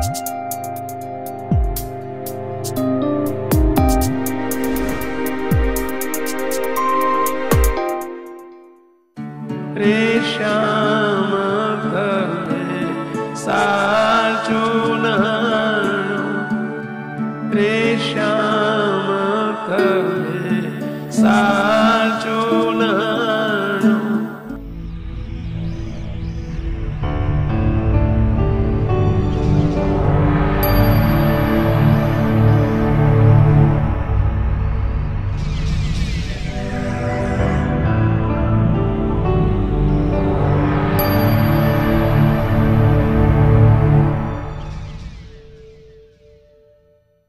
રે શ્યામ તમે સાચું રે શ્યામ તમે સાચું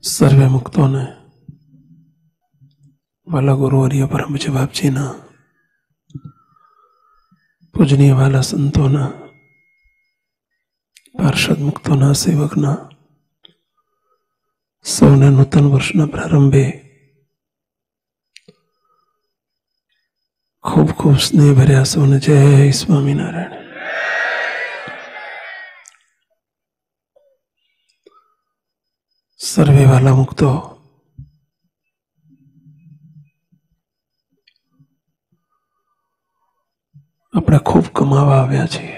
સર્વે મુક્તોને વાલા ગુરુવર્ય પરમ પૂજ્ય બાપજીના પૂજનીય વાલા સંતોના પાર્ષદ મુક્તોના સેવકના સૌને નૂતન વર્ષના પ્રારંભે ખૂબ ખૂબ સ્નેહ ભર્યા સૌને જય સ્વામિનારાયણ. સર્વે વાલા મુક્તો આપણે ખૂબ કમાવા આવ્યા છીએ.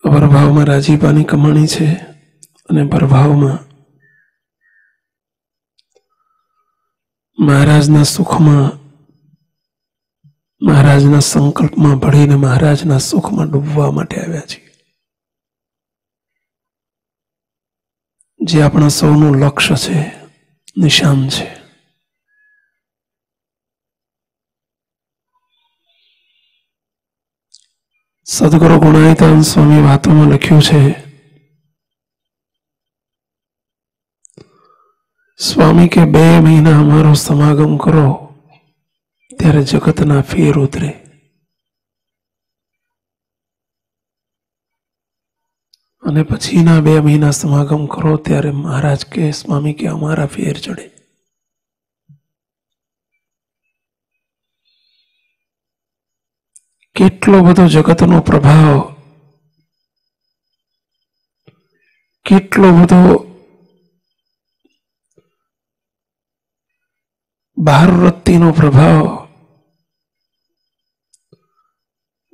પરભાવમાં રાજીપાની કમાણી છે અને પરભાવમાં મહારાજના સુખમાં, મહારાજના સંકલ્પમાં ભળીને મહારાજના સુખમાં ડૂબવા માટે આવ્યા છીએ. જે આપણા સૌનું લક્ષ્ય છે, નિશાન છે. સદગુરુ ગુણાયતાન સ્વામી વાતોમાં લખ્યું છે, સ્વામી કે 2 મહિના અમારો સમાગમ કરો ત્યારે જગતના ફેર ઉતરે. અને પછીના 2 મહિના સમાગમ કરો ત્યારે મહારાજ કે સ્વામી કે અમારા ફેર ચડે. કેટલો બધો જગતનો પ્રભાવ, કેટલો બધો બહાર વૃત્તિનો પ્રભાવ,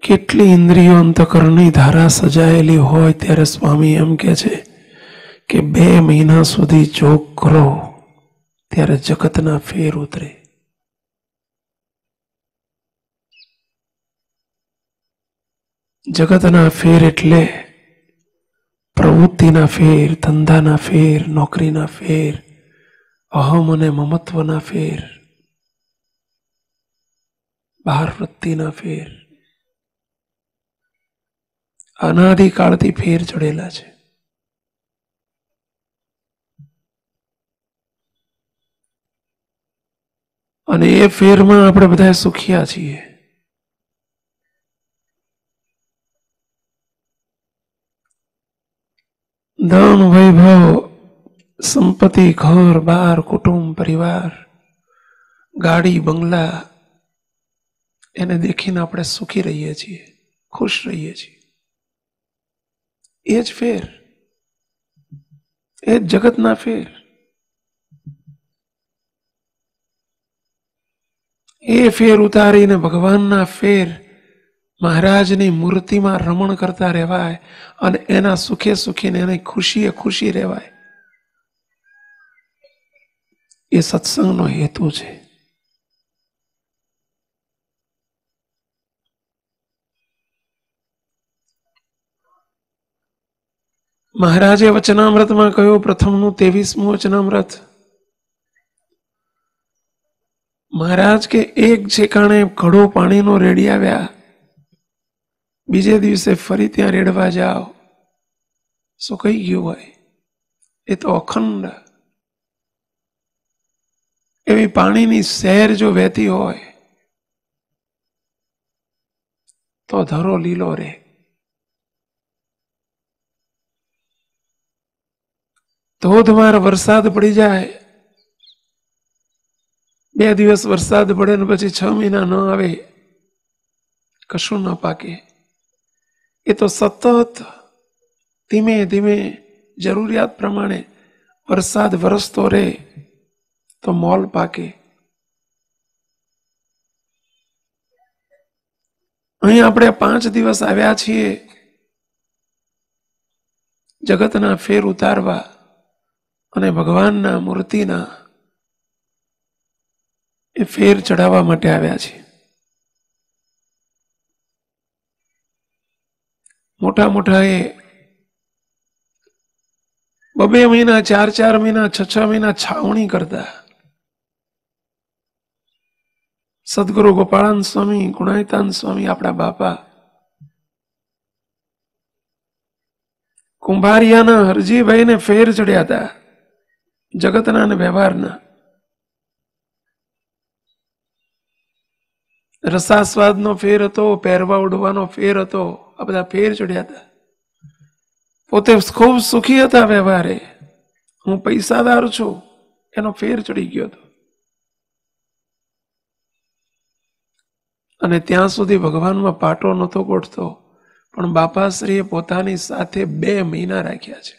કેટલી ઇન્દ્રિયો અંતકરણની ધારા સજાયેલી હોય ત્યારે સ્વામી એમ કહે છે કે 2 મહિના સુધી જોગ કરો ત્યારે જગતના ફેર ઉતરે. જગતના ફેર એટલે પ્રવૃત્તિના ફેર, ધંધાના ફેર, નોકરીના ફેર, અહમ અને મમત્વના ફેર, બહાર વૃત્તિના ફેર, અનાદિકાળથી ફેર ચડેલા છે. અને એ ફેરમાં આપણે બધા સુખિયા છીએ. ધન, વૈભવ, સંપત્તિ, ઘર બાર, કુટુંબ, પરિવાર, ગાડી, બંગલા, એને દેખીને આપણે સુખી રહીએ છીએ, ખુશ રહીએ છીએ. એ જ ફેર, એ જ જગતના ફેર. એ ફેર ઉતારીને ભગવાનના ફેર મહારાજની મૂર્તિમાં રમણ કરતા રહેવાય અને એના સુખે સુખીને એની ખુશીએ ખુશી રહેવાય. એ સત્સંગનો હેતુ છે. મહારાજે વચનામૃતમાં કહ્યું, પ્રથમનું 23મું વચનામૃત, મહારાજ કે એક ઠેકાણે ઘડો પાણીનો રેડી આવ્યા, બીજે દિવસે ફરી ત્યાં રેડવા જાઓ, શું કહી ગયું હોય? એ તો અખંડ એવી પાણીની સહેર જો વહેતી હોય તો ધરો લીલો રે. ધોધમાર વરસાદ પડી જાય, 2 દિવસ વરસાદ પડે ને પછી 6 મહિના ન આવે, કશું ન પાકે. એ તો સતત ધીમે ધીમે જરૂરિયાત પ્રમાણે વરસાદ વરસતો રહે તો મોલ પાકે. અહીં આપણે 5 દિવસ આવ્યા છીએ જગતના ફેર ઉતારવા અને ભગવાનના મૂર્તિના એ ફેર ચડાવવા માટે આવ્યા છીએ. મોટા મોટા એ 2 મહિના 4 મહિના 6 મહિના છાવણી કરતા. સદગુરુ ગોપાળાન સ્વામી, ગુણાયતાન સ્વામી, આપણા બાપા, કુંભારિયાના હરજીભાઈને ફેર ચડ્યા હતા, જગતના અને વ્યવહારના. રસાસ્વાદનો ફેર હતો, પહેરવા ઉડવાનો ફેર હતો, આ બધા ફેર ચડ્યા હતા. પોતે ખૂબ સુખી હતા વ્યવહારે, હું પૈસાદાર છું એનો ફેર ચડી ગયો હતો. અને ત્યાં સુધી ભગવાનમાં પાટો નહોતો ગોઠતો, પણ બાપાશ્રીએ પોતાની સાથે 2 મહિના રાખ્યા છે,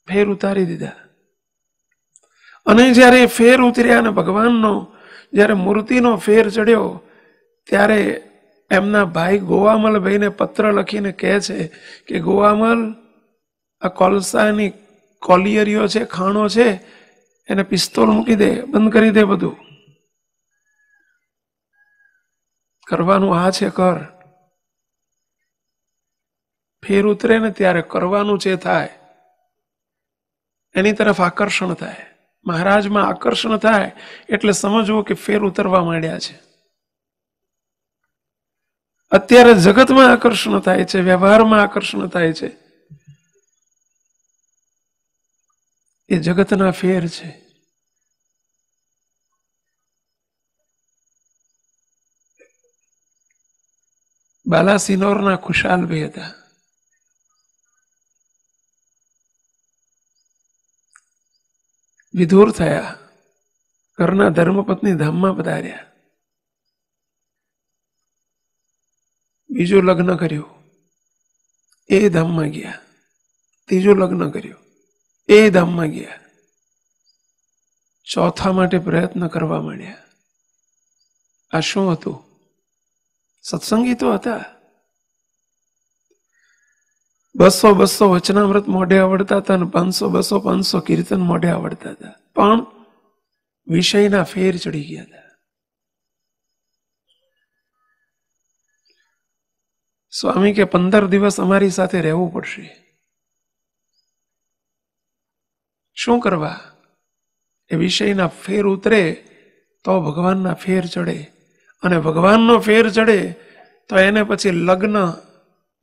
ફેર ઉતારી દીધા. અને જ્યારે ફેર ઉતર્યા અને ભગવાનનો જ્યારે મૂર્તિનો ફેર ચડ્યો ત્યારે એમના ભાઈ ગોવામલ ભાઈને પત્ર લખીને કહે છે કે ગોવામલ, આ કોલસાની કોલિયરીઓ છે, ખાણો છે, એને પિસ્તોલ મૂકી દે, બંધ કરી દે, બધું કરવાનું આ છે કર. ફેર ઉતરે ને ત્યારે કરવાનું છે થાય, એની તરફ આકર્ષણ થાય. મહારાજમાં આકર્ષણ થાય એટલે સમજવું કે ફેર ઉતરવા માંડ્યા છે. અત્યારે જગતમાં આકર્ષણ થાય છે, વ્યવહારમાં આકર્ષણ થાય છે, એ જગતના ફેર છે. બાલાસિનોરના ખુશાલભાઈ હતા. વિધુર થયા, ઘરના ધર્મપત્ની ધામમાં પધાર્યા, બીજું લગ્ન કર્યું, એ ધામમાં ગયા, ત્રીજું લગ્ન કર્યું, એ ધામમાં ગયા, ચોથા માટે પ્રયત્ન કરવા માંડ્યા. આ શું હતું? સત્સંગી તો હતા. 200 વચનામૃત મોઢે આવડતા હતા અને 500 કીર્તન મોઢે આવડતા હતા, પણ વિષયના ફેર ચડી ગયા હતા. સ્વામી કે 15 દિવસ અમારી સાથે રહેવું પડશે. શું કરવા? એ વિષયના ફેર ઉતરે તો ભગવાનના ફેર ચડે, અને ભગવાનનો ફેર ચડે તો એને પછી લગ્ન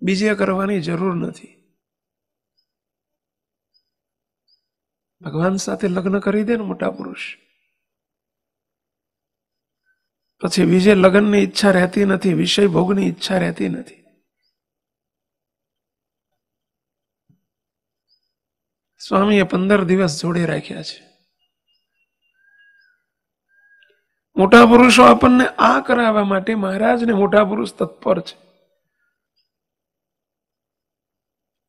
બીજે કરવાની જરૂર નથી. ભગવાન સાથે લગ્ન કરી દે ને મોટા પુરુષ, પછી બીજે લગ્નની ઈચ્છા રહેતી નથી, વિષય ભોગની ઈચ્છા રહેતી નથી. સ્વામીએ 15 દિવસ જોડે રાખ્યા છે. મોટા પુરુષો આપણને આ કરાવવા માટે, મહારાજને મોટા પુરુષ તત્પર છે.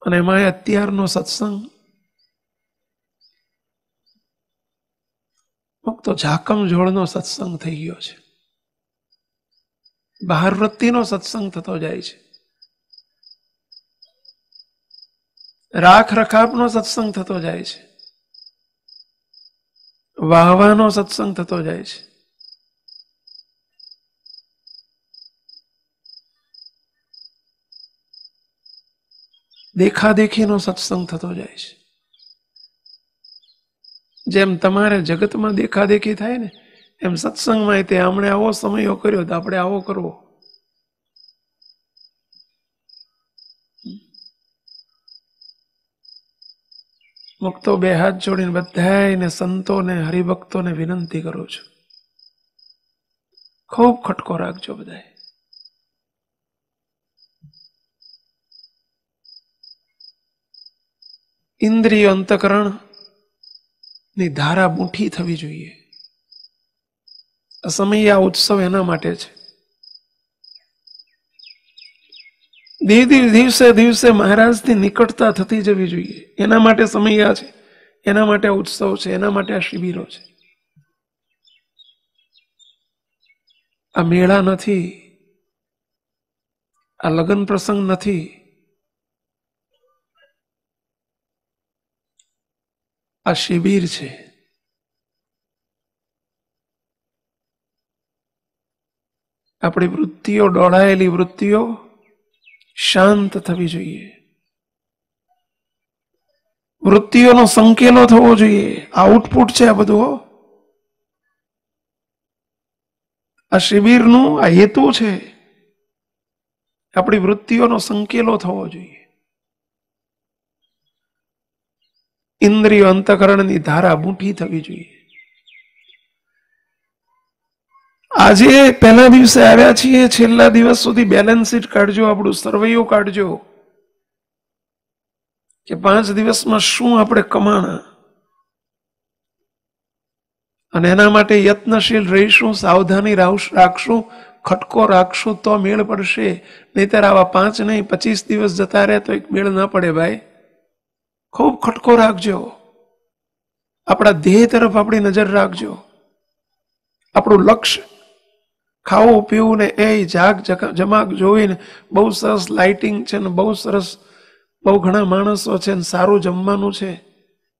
અને એમાં અત્યારનો સત્સંગ તો ઝાકમ જોડનો સત્સંગ થઈ ગયો છે. બહાર વૃત્તિનો સત્સંગ થતો જાય છે, રાખ રખાપનો સત્સંગ થતો જાય છે, વાહવાનો સત્સંગ થતો જાય છે. દેખાદેખીનો સત્સંગ થતો જાય છે. જેમ તમારે જગતમાં દેખાદેખી થાય ને, એમ સત્સંગમાં તે હમણે આવો સમયો કર્યો તો આપણે આવો કરવો. મુક્તો 2 હાથ જોડીને બધાને સંતોને, હરિભક્તોને વિનંતી કરું છું, ખૂબ ખટકો રાખજો બધાએ. ઇન્દ્રિય અંતકરણ ની ધારા મુઠ્ઠી થવી જોઈએ. સમય આ ઉત્સવ એના માટે છે. દિવસે દિવસે મહારાજથી નિકટતા થતી જવી જોઈએ. એના માટે સમય આ છે, એના માટે આ ઉત્સવ છે, એના માટે આ શિબિરો છે. આ મેળા નથી, આ લગ્ન પ્રસંગ નથી, આ શિબિર છે. આપણી વૃત્તિઓ, દોડાયેલી વૃત્તિઓ શાંત થવી જોઈએ. વૃત્તિઓનો સંકેલો થવો જોઈએ. આઉટપુટ છે આ બધું. આ શિબિરનું આ હેતુ છે. આપણી વૃત્તિઓનો સંકેલો થવો જોઈએ. ઇન્દ્રિયો અંતઃકરણની ધારા બૂંઠી થવી જોઈએ. આજે પહેલા દિવસે આવ્યા છીએ, છેલ્લા દિવસ સુધી બેલેન્સ શીટ કાઢજો, આપણું સર્વેયું કાઢજો કે 5 દિવસમાં શું આપણે કમાણા, અને એના માટે યત્નશીલ રહીશું, સાવધાની રાખશું, ખટકો રાખશું તો મેળ પડશે. નહીતર આવા 5 નહીં 25 દિવસ જતા રહે તો એક મેળ ના પડે ભાઈ. ખૂબ ખટકો રાખજો. આપણા ધ્યેય તરફ આપણી નજર રાખજો. આપણું લક્ષ્ય ખાવું પીવું ને એ જાગ જમાગ જોઈને બહુ સરસ લાઇટિંગ છે ને બહુ સરસ બહુ ઘણા માણસો છે ને સારું જમવાનું છે,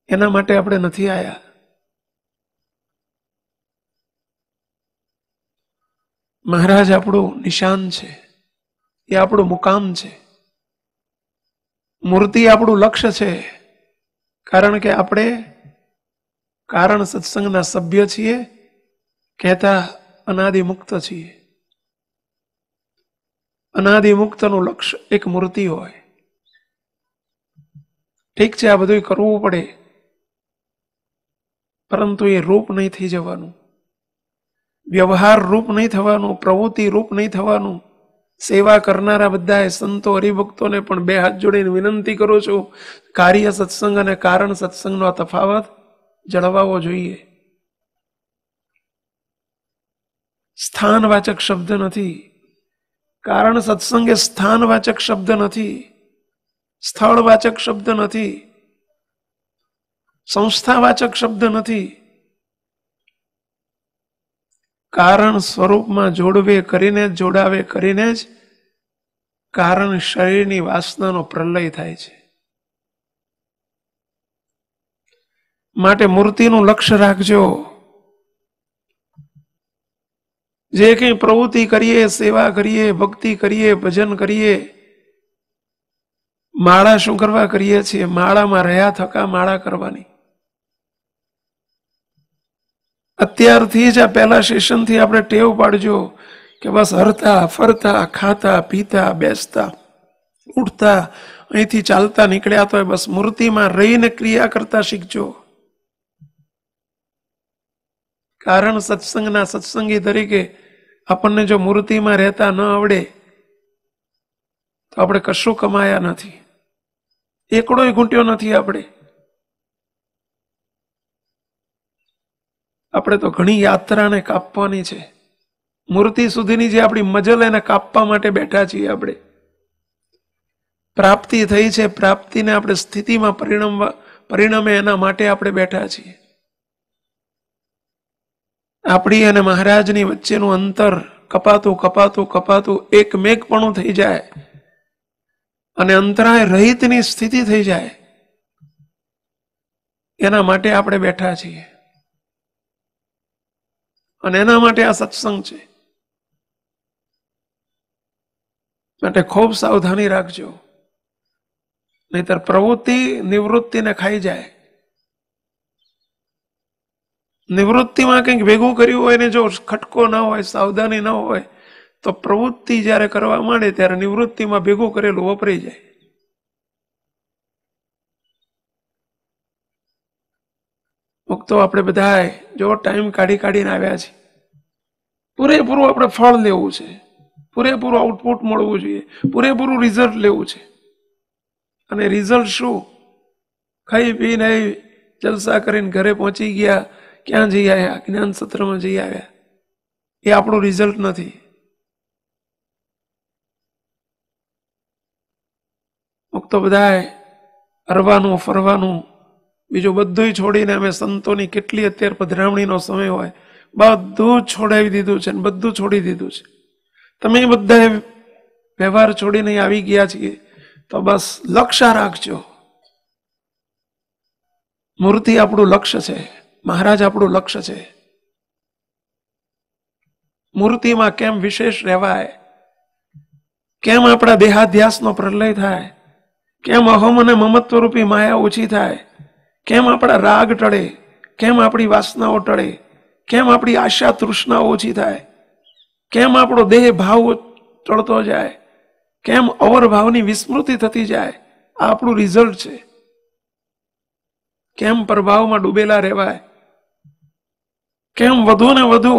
એના માટે આપણે નથી આવ્યા. મહારાજ આપણું નિશાન છે, એ આપણું મુકામ છે. મૂર્તિ આપણું લક્ષ્ય છે, કારણ કે આપણે કારણ સત્સંગના સભ્ય છીએ, કહેતા અનાદિ મુક્ત છીએ. અનાદિ મુક્તનું લક્ષ્ય એક મૂર્તિ હોય. ઠીક છે, આ બધું કરવું પડે, પરંતુ એ રૂપ નહીં થઈ જવાનું, વ્યવહાર રૂપ નહીં થવાનું, પ્રવૃત્તિ રૂપ નહીં થવાનું. સેવા કરનારા બધા સંતો હરિભક્તોને પણ 2 હાથ જોડીને વિનંતી કરું છું, કાર્ય સત્સંગ અને કારણ સત્સંગનો આ તફાવત જળવાવો જોઈએ. સ્થાનવાચક શબ્દ નથી. કારણ સત્સંગ એ સ્થાનવાચક શબ્દ નથી, સ્થળવાચક શબ્દ નથી, સંસ્થાવાચક શબ્દ નથી. કારણ સ્વરૂપમાં જોડાવે કરીને જ કારણ શરીરની વાસનાનો પ્રલય થાય છે. માટે મૂર્તિનું લક્ષ્ય રાખજો. જે કંઈ પ્રવૃત્તિ કરીએ, સેવા કરીએ, ભક્તિ કરીએ, ભજન કરીએ, માળા શું કરવા કરીએ છીએ? માળામાં રહ્યા થકા માળા કરવાની. અત્યારથી જ આ પહેલા સેશનથી આપણે ટેવ પાડજો કે બસ હરતા ફરતા ખાતા પીતા બેસતા ઉઠતા અહીંથી ચાલતા નીકળ્યા તો બસ મૂર્તિમાં રહીને ક્રિયા કરતા શીખજો. કારણ સત્સંગના સત્સંગી તરીકે આપણને જો મૂર્તિમાં રહેતા ન આવડે તો આપણે કશું કમાયા નથી, એકડોય ઘૂંટ્યો નથી. આપણે તો ઘણી યાત્રાને કાપવાની છે. મૂર્તિ સુધીની જે આપણી મજલ એને કાપવા માટે બેઠા છીએ. આપણે પ્રાપ્તિ થઈ છે, પ્રાપ્તિને આપણે સ્થિતિમાં પરિણમે એના માટે આપણે બેઠા છીએ. આપણી અને મહારાજની વચ્ચેનું અંતર કપાતું કપાતું કપાતું એકમેકપણું થઈ જાય અને અંતરાય રહિતની સ્થિતિ થઈ જાય, એના માટે આપણે બેઠા છીએ. અને એના માટે આ સત્સંગ છે. માટે ખૂબ સાવધાની રાખજો, નહીતર પ્રવૃત્તિ નિવૃત્તિને ખાઈ જાય. નિવૃત્તિમાં કંઈક ભેગું કર્યું હોય ને જો ખટકો ના હોય, સાવધાની ન હોય, તો પ્રવૃત્તિ જ્યારે કરવા માંડે ત્યારે નિવૃત્તિમાં ભેગું કરેલું વપરાઈ જાય. મુક્તો આપણે બધા જો ટાઈમ કાઢીને આવ્યા છે, પૂરેપૂરું આપણે ફળ લેવું છે, પૂરેપૂરું આઉટપુટ મળવું જોઈએ, પૂરેપૂરું રિઝલ્ટ લેવું છે. અને રિઝલ્ટ શું? ખાઈ પીને જલસા કરીને ઘરે પહોંચી ગયા, ક્યાં જઈ આવ્યા? જ્ઞાન સત્રમાં જઈ આવ્યા. એ આપણું રિઝલ્ટ નથી. મુક્તો બધાએ હરવાનું ફરવાનું બીજું બધું છોડીને અમે સંતોની કેટલી અત્યારે પધરામણીનો સમય હોય બધું જ છોડાવી દીધું છે ને બધું છોડી દીધું છે. તમે બધાએ વ્યવહાર છોડીને આવી ગયા છીએ તો બસ લક્ષ્ય રાખજો. મૂર્તિ આપણું લક્ષ્ય છે, મહારાજ આપણું લક્ષ્ય છે. મૂર્તિમાં કેમ વિશેષ રહેવાય, કેમ આપણા દેહાધ્યાસનો પ્રલય થાય, કેમ અહમ અને મમત્વ રૂપી માયા ઓછી થાય, કેમ આપણા રાગ ટળે, કેમ આપણી વાસનાઓ ટળે, કેમ આપણી આશા તૃષ્ણાઓ ઓછી થાય, કેમ આપણો દેહ ભાવ ટળતો જાય, કેમ અવર ભાવની વિસ્મૃતિ થતી જાય, આ આપણું રિઝલ્ટ છે. કેમ પ્રભાવમાં ડૂબેલા રહેવાય, કેમ વધુ ને વધુ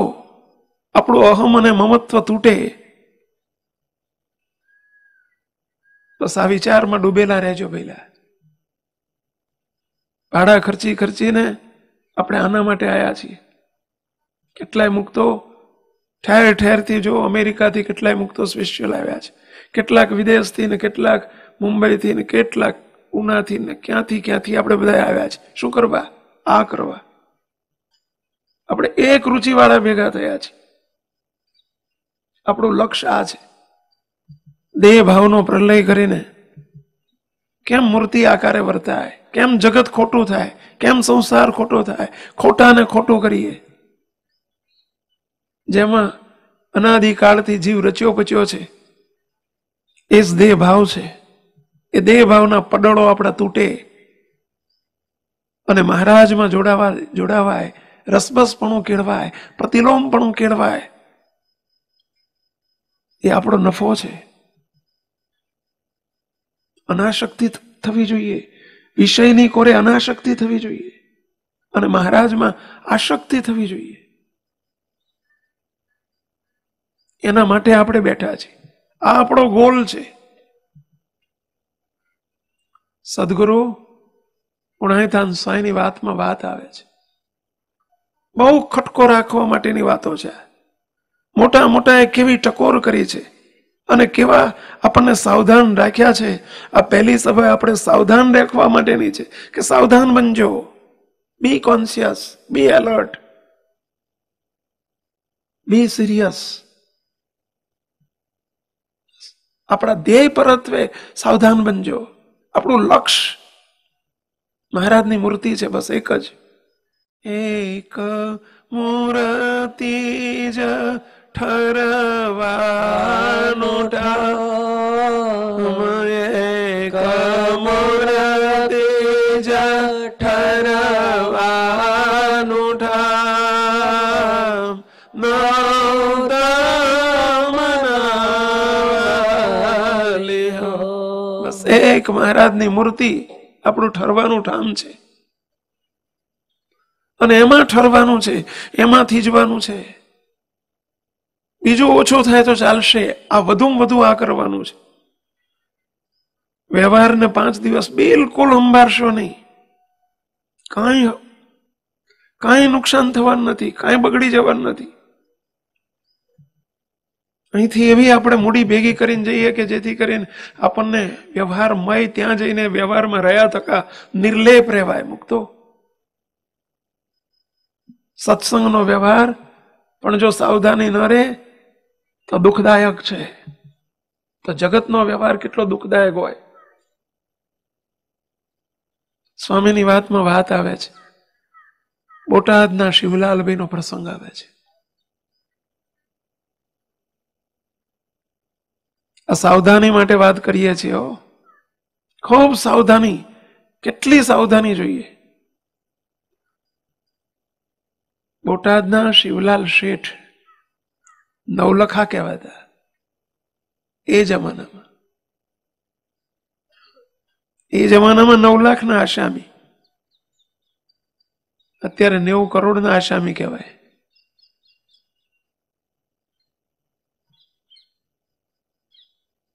આપણું અહમ અને મમત્વ તૂટે. બસ આ વિચારમાં ડૂબેલા રહેજો પહેલા. ભાડા ખર્ચીને આપણે આના માટે આવ્યા છીએ. કેટલાય મુક્તો ઠેર ઠેરથી, જો અમેરિકાથી કેટલાય મુક્તો સ્પેશિયલ આવ્યા છે, કેટલાક વિદેશથી ને કેટલાક મુંબઈથી ને કેટલાક ઉનાથી ને ક્યાંથી આપણે બધા આવ્યા છે. શું કરવા? આ કરવા. આપણે એક રુચિવાળા ભેગા થયા છે. આપણું લક્ષ્ય આ છે. દેહ ભાવનો પ્રલય કરીને કેમ મૂર્તિ આકારે વર્તાય, કેમ જગત ખોટું થાય, કેમ સંસાર ખોટો થાય, ખોટાને ખોટું કરીએ. જેમાં અનાદિકાળથી જીવ રચ્યો પચ્યો છે એ જ દેહ ભાવ છે. એ દેહ ભાવના પડળો આપણા તૂટે અને મહારાજમાં જોડાવાય, રસબસપણું કેળવાય, પ્રતિલોમપણું કેળવાય. એ આપણો નફો છે. અનાશક્તિ થવી જોઈએ, વિષયની કોરે અનાશક્તિ થવી જોઈએ અને મહારાજમાં આશક્તિ થવી જોઈએ. એના માટે આપણે બેઠા છીએ. આ આપણો ગોલ છે. સદગુરુ પુણાયતાન સ્વામીની વાતમાં વાત આવે છે, બહુ ખટકો રાખવા માટેની વાતો છે. મોટા મોટાએ કેવી ટકોર કરી છે અને કેવા આપણને સાવધાન રાખ્યા છે. આ પહેલી સભા આપણે સાવધાન રાખવા માટેની છે કે સાવધાન બનજો, બી કોન્શિયસ, બી એલર્ટ, બી સિરિયસ. આપણા ધ્યેય પરત્વે સાવધાન બનજો. આપણું લક્ષ્ય મહારાજની મૂર્તિ છે, બસ એક જ. એક મૂર્તિ જ ઠરવાનું ઠામ, એક મૂર્તિ જ ઠરવાનું ઠામ, બસ એક મહારાજની મૂર્તિ આપણું ઠરવાનું ઠામ છે. અને એમાં ઠરવાનું છે, એમાં થીજવાનું છે. બીજું ઓછું થાય તો ચાલશે, આ વધુમાં વધુ આ કરવાનું છે. વ્યવહારને 5 દિવસ બિલકુલ અંબારશો નહીં. કાંઈ નુકસાન થવાનું નથી, કાંઈ બગડી જવાનું નથી. અહીંથી એવી આપણે મૂડી ભેગી કરીને જઈએ કે જેથી કરીને આપણને વ્યવહારમય ત્યાં જઈને વ્યવહારમાં રહ્યા થકા નિર્લેપ રહેવાય. મુક્તો સત્સંગનો વ્યવહાર પણ જો સાવધાની ન રહે તો દુઃખદાયક છે. તો જગતનો વ્યવહાર કેટલો દુઃખદાયક હોય. સ્વામીની વાતમાં વાત આવે છે, બોટાદના શિવલાલભાઈનો પ્રસંગ આવે છે. આ સાવધાની માટે વાત કરીએ છીએ. ખૂબ સાવધાની, કેટલી સાવધાની જોઈએ. બોટાદના શિવલાલ શેઠ નવલખા કહેવાતા એ જમાનામાં. 9 લાખના આસામી, અત્યારે 90 કરોડના આસામી કહેવાય.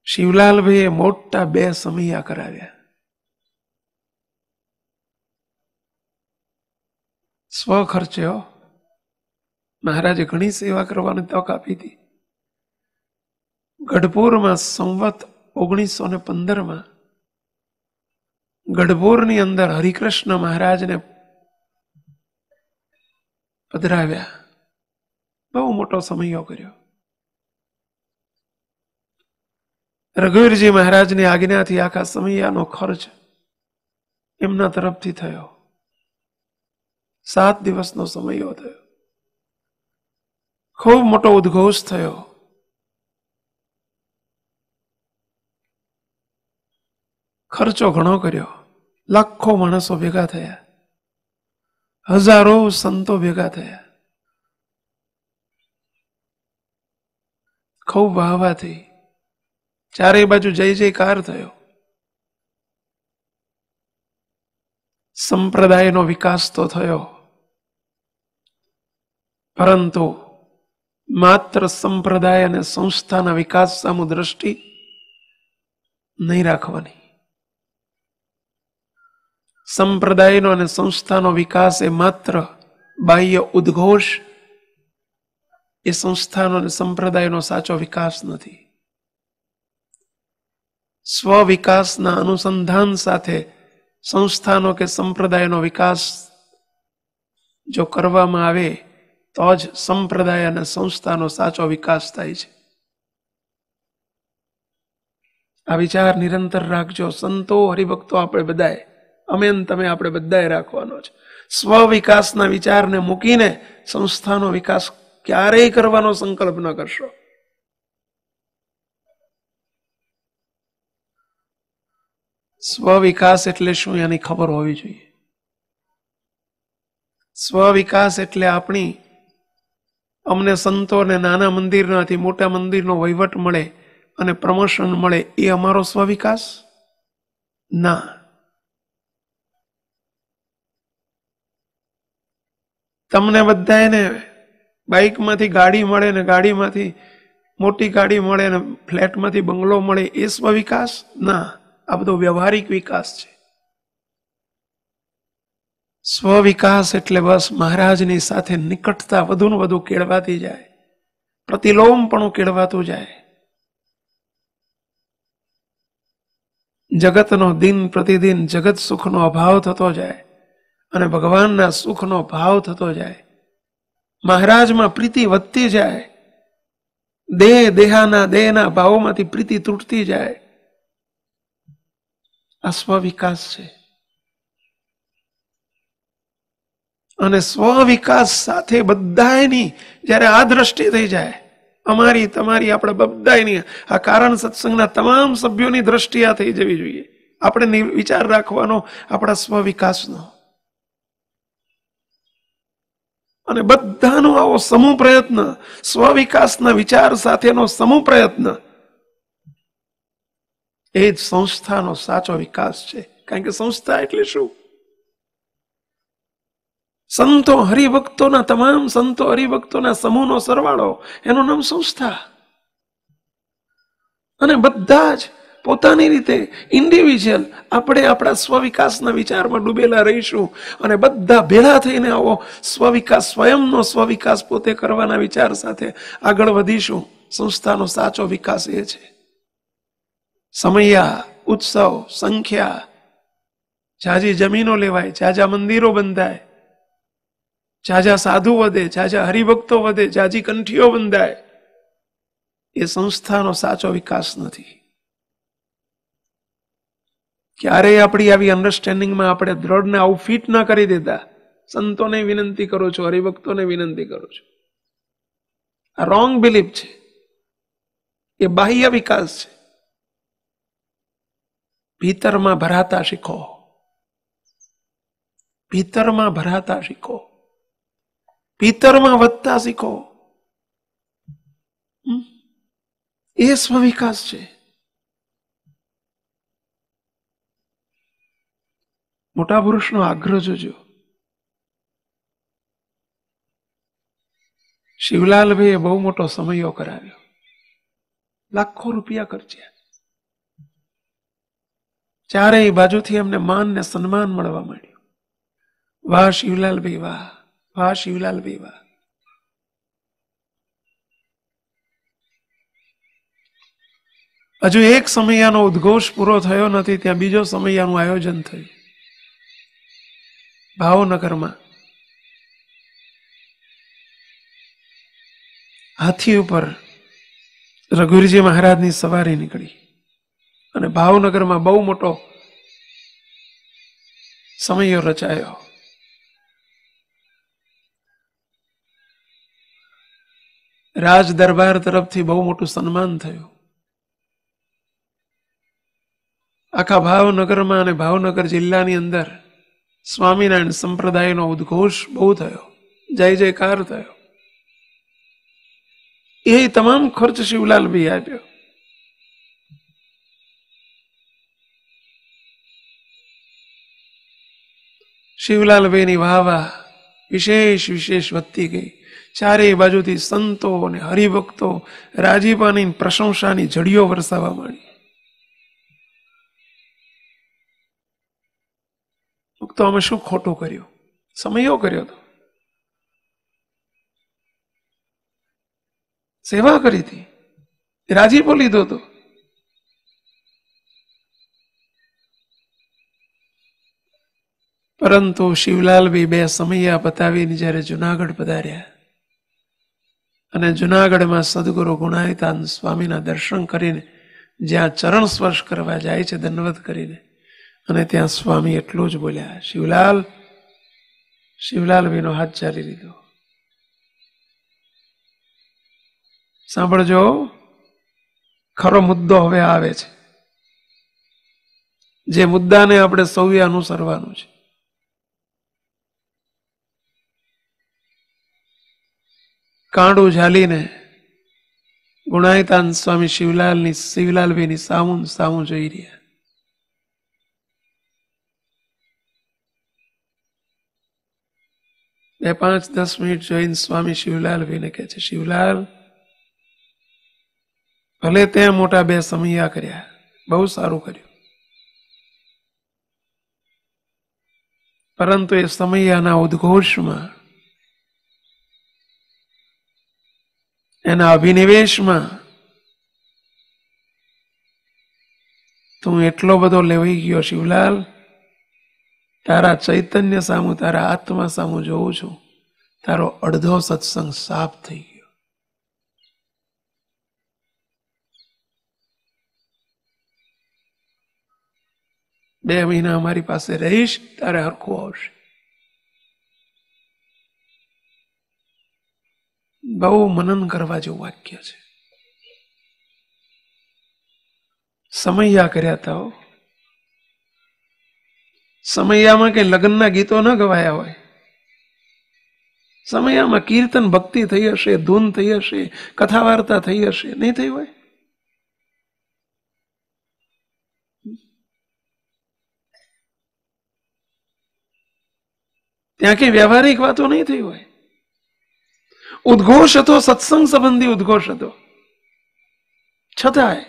શિવલાલભાઈએ મોટા 2 સમૈયા કરાવ્યા. સ્વ ખર્ચે મહારાજે ઘણી સેવા કરવાની તક આપી હતી. ગઢપુરમાં સંવત 1915 ગઢપુરની અંદર હરિકૃષ્ણ મહારાજને પધરાવ્યા. બહુ મોટો સમયો કર્યો. રઘુવીરજી મહારાજની આજ્ઞાથી આખા સમયાનો ખર્ચ એમના તરફથી થયો. 7 દિવસનો સમયો થયો. ખૂબ મોટો ઉદ્ઘોષ થયો. ખર્ચો ઘણો કર્યો. લાખો માણસો ભેગા થયા. હજારો સંતો ભેગા થયા. ખૂબ વાહવા થઈ. ચારે બાજુ જય જયકાર થયો. સંપ્રદાયનો વિકાસ તો થયો, પરંતુ માત્ર સંપ્રદાય અને સંસ્થાના વિકાસ સામુ દ્રષ્ટિ નહીં રાખવાની. સંપ્રદાયનો અને સંસ્થાનો વિકાસ એ માત્ર બાહ્ય ઉદ્ઘોષ, એ સંસ્થાનો અને સંપ્રદાયનો સાચો વિકાસ નથી. સ્વ વિકાસના અનુસંધાન સાથે સંસ્થાનો કે સંપ્રદાયનો વિકાસ જો કરવામાં આવે તો જ સંપ્રદાય અને સંસ્થાનો સાચો વિકાસ થાય છે. આ વિચાર નિરંતર રાખજો. સંતો, હરિભક્તો, આપણે બધાએ, અમે તમે આપણે બધાએ રાખવાનો છે. સ્વ વિકાસના વિચારને મૂકીને સંસ્થાનો વિકાસ ક્યારેય કરવાનો સંકલ્પ ન કરશો. સ્વ વિકાસ એટલે શું એની ખબર હોવી જોઈએ. સ્વ વિકાસ એટલે અમને સંતોને નાના મંદિરનાથી મોટા મંદિરનો વહીવટ મળે અને પ્રમોશન મળે, એ અમારો સ્વ વિકાસ ના. તમને બધાને બાઇકમાંથી ગાડી મળે ને ગાડીમાંથી મોટી ગાડી મળે ને ફ્લેટમાંથી બંગલો મળે, એ સ્વ વિકાસ ના. આ બધો વ્યવહારિક વિકાસ છે. સ્વ વિકાસ એટલે બસ મહારાજની સાથે નિકટતા વધુ ને વધુ કેળવાતી જાય, પ્રતિલોમપણું કેળવાતું જાય. જગતનો દિન પ્રતિદિન જગત સુખનો અભાવ થતો જાય અને ભગવાનના સુખનો ભાવ થતો જાય. મહારાજમાં પ્રીતિ વધતી જાય, દેહના ભાવોમાંથી પ્રીતિ તૂટતી જાય. આ સ્વ વિકાસ છે. અને સ્વ વિકાસ સાથે બધાની જ્યારે આ દ્રષ્ટિ થઈ જાય, અમારી તમારી આપણા બધાની, આ કારણ સત્સંગના તમામ સભ્યોની દ્રષ્ટિ આ થઈ જવી જોઈએ. આપણે વિચાર રાખવાનો આપણા સ્વ વિકાસનો. અને બધાનો આવો સમૂહ પ્રયત્ન, સ્વ વિકાસના વિચાર સાથેનો સમૂહ પ્રયત્ન, એ જ સંસ્થાનો સાચો વિકાસ છે. કારણ કે સંસ્થા એટલે શું? સંતો હરિભક્તોના, તમામ સંતો હરિભક્તોના સમૂહનો સરવાળો, એનું નામ સંસ્થા. અને બધા જ પોતાની રીતે ઇન્ડિવિજ્યુઅલ આપણે આપણા સ્વવિકાસના વિચારમાં ડૂબેલા રહીશું અને બધા ભેળા થઈને આવો સ્વવિકાસ, સ્વયંનો સ્વવિકાસ પોતે કરવાના વિચાર સાથે આગળ વધીશું. સંસ્થાનો સાચો વિકાસ એ છે. સમયા, ઉત્સવ, સંખ્યા, જાજી જમીનો લેવાય, જાજા મંદિરો બંધાય, જાજા સાધુ વધે, જાજા હરિભક્તો વધે, જાજી કંઠીઓ બંધાય, એ સંસ્થાનો સાચો વિકાસ નથી. ક્યારેય આપણી આવી અન્ડરસ્ટેન્ડિંગમાં આપણે દ્રઢને આવું ફિટ ના કરી દેતા. સંતોને વિનંતી કરું છું, હરિભક્તોને વિનંતી કરું છું. આ રોંગ બિલીફ છે, એ બાહ્ય વિકાસ છે. ભીતરમાં ભરાતા શીખો, ભીતરમાં ભરાતા શીખો, ભીતરમાં વધતા શીખો. એ સ્વવિકાસ છે. મોટા પુરુષનો આગ્રહ જોજો. શિવલાલભાઈએ બહુ મોટો સમયો કરાવ્યો, લાખો રૂપિયા ખર્ચ્યા. ચારેય બાજુથી એમને માન ને સન્માન મળવા માંડ્યું. વાહ શિવલાલભાઈ વાહ, વાહ શિવલાલભાઈ વાહ. હજુ એક સમયાનો ઉદ્ઘોષ પૂરો થયો નથી, ત્યાં બીજો સમયાનું આયોજન થયું ભાવનગરમાં. હાથી ઉપર રઘુવીરજી મહારાજની સવારી નીકળી અને ભાવનગરમાં બહુ મોટો સમયો રચાયો. રાજ દરબાર તરફથી બહુ મોટું સન્માન થયું. આખા ભાવનગરમાં અને ભાવનગર જિલ્લાની અંદર સ્વામિનારાયણ સંપ્રદાયનો ઉદ્ઘોષ બહુ થયો, જય જયકાર થયો. એ તમામ ખર્ચ શિવલાલભાઈ આપ્યો. શિવલાલભાઈની વાહ વિશેષ વિશેષ વધતી ગઈ. ચારે બાજુથી સંતો અને હરિભક્તો રાજીપાની પ્રશંસાની ઝડીઓ વરસાવવા માંડી. તો અમે શું ખોટું કર્યું? સમયો કર્યો તો, સેવા કરી હતી, રાજીપો લીધો હતો. પરંતુ શિવલાલભાઈ બે સમયા પતાવીને જ્યારે જુનાગઢ પધાર્યા અને જુનાગઢમાં સદગુરુ ગુણાયતાન સ્વામીના દર્શન કરીને જ્યાં ચરણ સ્પર્શ કરવા જાય છે દંડવત કરીને, અને ત્યાં સ્વામી એટલું જ બોલ્યા, શિવલાલ. શિવલાલભાઈનો હાથ ચાલી લીધો. સાંભળજો, ખરો મુદ્દો હવે આવે છે, જે મુદ્દાને આપણે સૌએ અનુસરવાનું છે. કાંડું ઝાલીને ગુણાયતાન સ્વામી શિવલાલભાઈની સામું જોઈ રહ્યા. 5-10 મિનિટ જોઈને સ્વામી શિવલાલભાઈને કહે છે, શિવલાલ, ભલે ત્યાં મોટા 2 સમયા કર્યા, બહુ સારું કર્યું, પરંતુ એ સમયાના ઉદ્ઘોષમાં, એના અભિનિવેશમાં તું એટલો બધો લેવાઈ ગયો. શિવલાલ, તારા ચૈતન્ય સામું, તારા આત્મા સામું જોઉં છું, તારો અડધો સત્સંગ સાફ થઈ ગયો. બે મહિના અમારી પાસે રહીશ, તારે હરખું આવશે. બહુ મનન કરવા જેવું વાક્ય છે. સમૈયા કર્યા હતા. સમૈયામાં કઈ લગ્નના ગીતો ન ગવાયા હોય. સમૈયામાં કીર્તન ભક્તિ થઈ હશે, ધૂન થઈ હશે, કથા વાર્તા થઈ હશે, નહીં થઈ હોય? ત્યાં કઈ વ્યવહારિક વાતો નહીં થઈ હોય. ઉદ્ઘોષ હતો, સત્સંગ સંબંધી ઉદ્ઘોષ હતો. છતાંય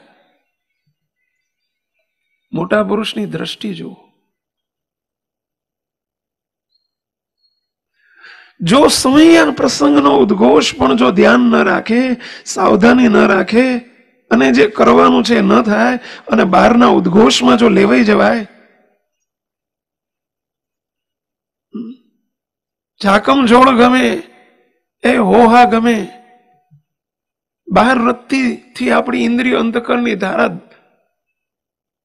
મોટા પુરુષની દ્રષ્ટિ જુઓ. જો સમય પ્રસંગનો ઉદ્ઘોષ પણ જો ધ્યાન ન રાખે, સાવધાની ન રાખે, અને જે કરવાનું છે ન થાય, અને બહારના ઉદ્ઘોષમાં જો લેવાઈ જવાય, ઝાકમ જોડ ગમે, એ હોહા ગમે, બહાર વૃત્તિથી આપણી ઇન્દ્રિય અંતકરની ધારા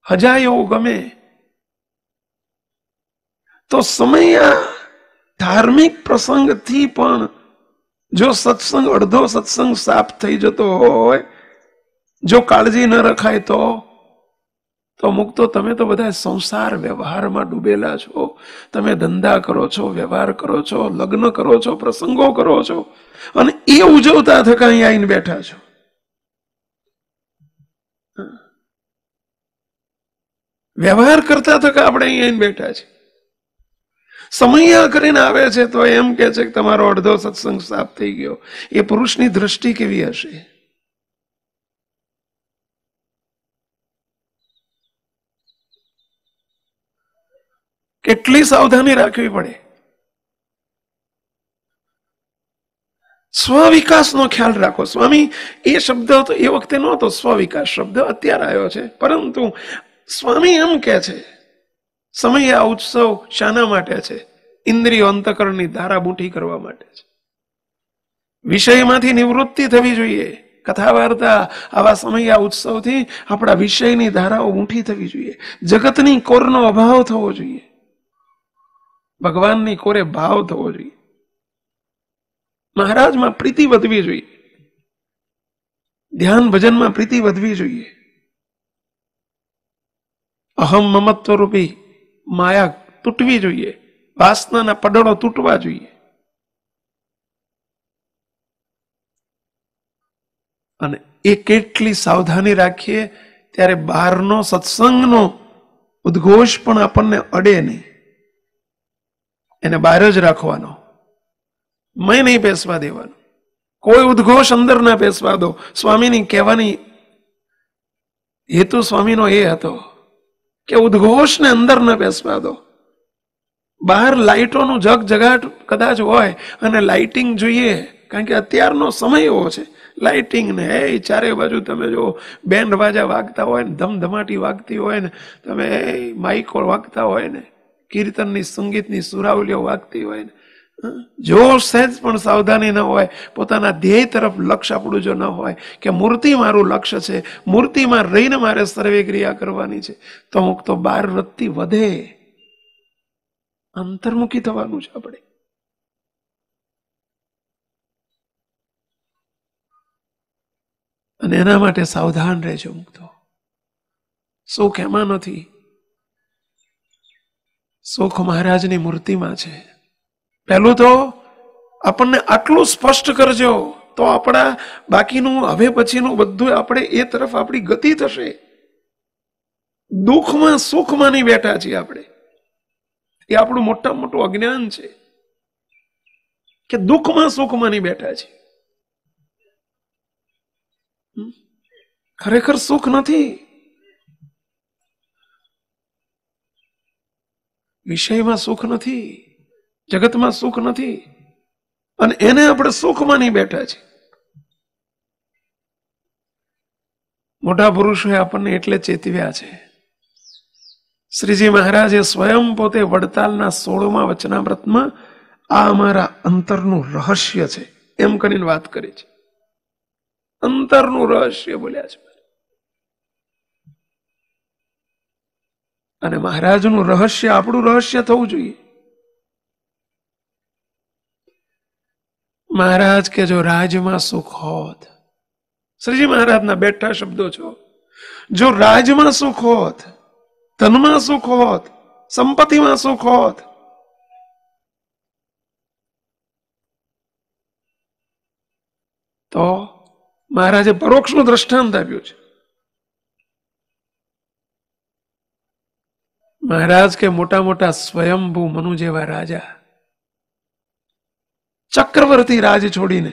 હજાય એવું ગમે, તો સમય ધાર્મિક પ્રસંગથી પણ જો સત્સંગ, અડધો સત્સંગ સાફ થઈ જતો હોય, જો કાળજી ન રખાય તો મુક્તો તમે તો બધા સંસાર વ્યવહારમાં ડૂબેલા છો. તમે ધંધા કરો છો, વ્યવહાર કરો છો, લગ્ન કરો છો, પ્રસંગો કરો છો, અને એ ઉજવતા થકા અહીં આવીને બેઠા છો. વ્યવહાર કરતા થકા આપણે અહીં આવીને બેઠા છીએ. સમય કરીને આવે છે તો એમ કે છે કે તમારો અડધો સત્સંગ સાફ થઈ ગયો. એ પુરુષની દ્રષ્ટિ કેવી હશે? કેટલી સાવધાની રાખવી પડે. સ્વવિકાસનો ખ્યાલ રાખો. સ્વામી એ શબ્દ તો એ વખતે નહોતો, સ્વવિકાસ શબ્દ અત્યારે આવ્યો છે, પરંતુ સ્વામી એમ કે છે સમય આ ઉત્સવ શાના માટે છે? ઇન્દ્રિયો અંતકરણની ધારાબૂંઠી કરવા માટે છે. વિષયમાંથી નિવૃત્તિ થવી જોઈએ. કથા વાર્તા આવા સમય આ ઉત્સવથી આપણા વિષયની ધારાઓ ઊંઠી થવી જોઈએ. જગતની કોરનો અભાવ થવો જોઈએ, ભગવાનની કોરે ભાવ થવો જોઈએ, મહારાજમાં પ્રીતિ વધવી જોઈએ, ધ્યાન ભજનમાં પ્રીતિ વધવી જોઈએ, અહમ મમત્વ રૂપી માયા તૂટવી જોઈએ, વાસનાના પડળો તૂટવા જોઈએ. અને એ કેટલી સાવધાની રાખીએ ત્યારે બહારનો સત્સંગનો ઉદ્ઘોષ પણ આપણને અડે નહીં. એને બહાર જ રાખવાનો, મેં નહીં બેસવા દેવાનું. કોઈ ઉદ્ઘોષ અંદર ના બેસવા દો. સ્વામીની કહેવાની હેતુ સ્વામીનો એ હતો કે ઉદ્ઘોષને અંદર ન બેસવા દો. બહાર લાઇટોનું જગજગાટ કદાચ હોય અને લાઇટિંગ જોઈએ, કારણ કે અત્યારનો સમય એવો છે લાઇટિંગ ને એ ચારે બાજુ તમે જો બેન્ડ વાજા વાગતા હોય ને, ધમધમાટી વાગતી હોય ને, તમે માઇકો વાગતા હોય ને, કીર્તનની સંગીતની સુરાવલીઓ વાગતી હોય ને, જો સહેજ પણ સાવધાની ન હોય, પોતાના ધ્યેય તરફ લક્ષ્ય આપણું જો ન હોય કે મૂર્તિ મારું લક્ષ્ય છે, મૂર્તિમાં રહીને મારે સર્વે ક્રિયા કરવાની છે, તો અમુક તો બહાર વૃત્તિ વધે, અંતર્મુખી થવાનું છે આપણે. અને એના માટે સાવધાન રહેજો. મુક્તો સુખ એમાં નથી, સુખ મહારાજની મૂર્તિમાં છે. પહેલું તો આપણને આટલું સ્પષ્ટ કરજો, તો આપણા બાકીનું હવે પછીનું બધું આપણે એ તરફ આપણી ગતિ થશે. દુઃખમાં સુખમાં નહીં બેઠા છીએ આપણે, એ આપણું મોટા મોટું અજ્ઞાન છે કે દુઃખમાં સુખમાં નહીં બેઠા છીએ. ખરેખર સુખ નથી, વિષયમાં સુખ નથી, જગતમાં સુખ નથી, અને એને આપણે સુખમાં નહીં બેઠા છીએ. મોટા પુરુષોએ આપણને એટલે ચેતવ્યા છે. શ્રીજી મહારાજે સ્વયં પોતે વડતાલના 16મા વચનામૃતમાં આ અમારા અંતરનું રહસ્ય છે એમ કરીને વાત કરી છે. અંતરનું રહસ્ય બોલ્યા છે. અને મહારાજનું રહસ્ય આપણું રહસ્ય થવું જોઈએ. મહારાજ કે જો રાજમાં સુખ હોત, શ્રીજી મહારાજના બેઠા શબ્દો છો, જો રાજમાં સુખ હોત, ધનમાં સુખ હોત, સંપત્તિમાં સુખ હોત, તો મહારાજે પરોક્ષનું દ્રષ્ટાંત આપ્યું છે. મહારાજ કે મોટા મોટા સ્વયંભૂ મનુ જેવા રાજા ચક્રવર્તી રાજ છોડીને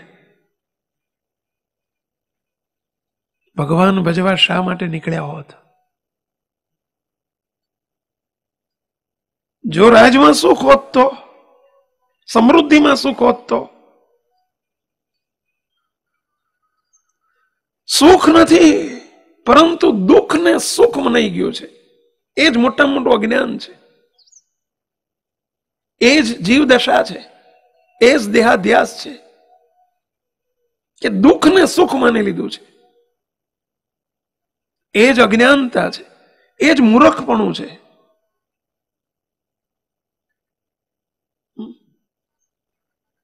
ભગવાન ભજવા શા માટે નીકળ્યા હોત? જો રાજમાં સુખ હોત તો, સમૃદ્ધિમાં સુખ હોત તો. સુખ નથી, પરંતુ દુઃખને સુખ મનાઈ ગયું છે. એ જ મોટા મોટું અજ્ઞાન છે, એ જ જીવ દશા છે, એ જ દેહાધ્યાસ છે કે દુઃખને સુખ માની લીધું છે. એ જ અજ્ઞાનતા છે, એ જ મૂર્ખપણું છે.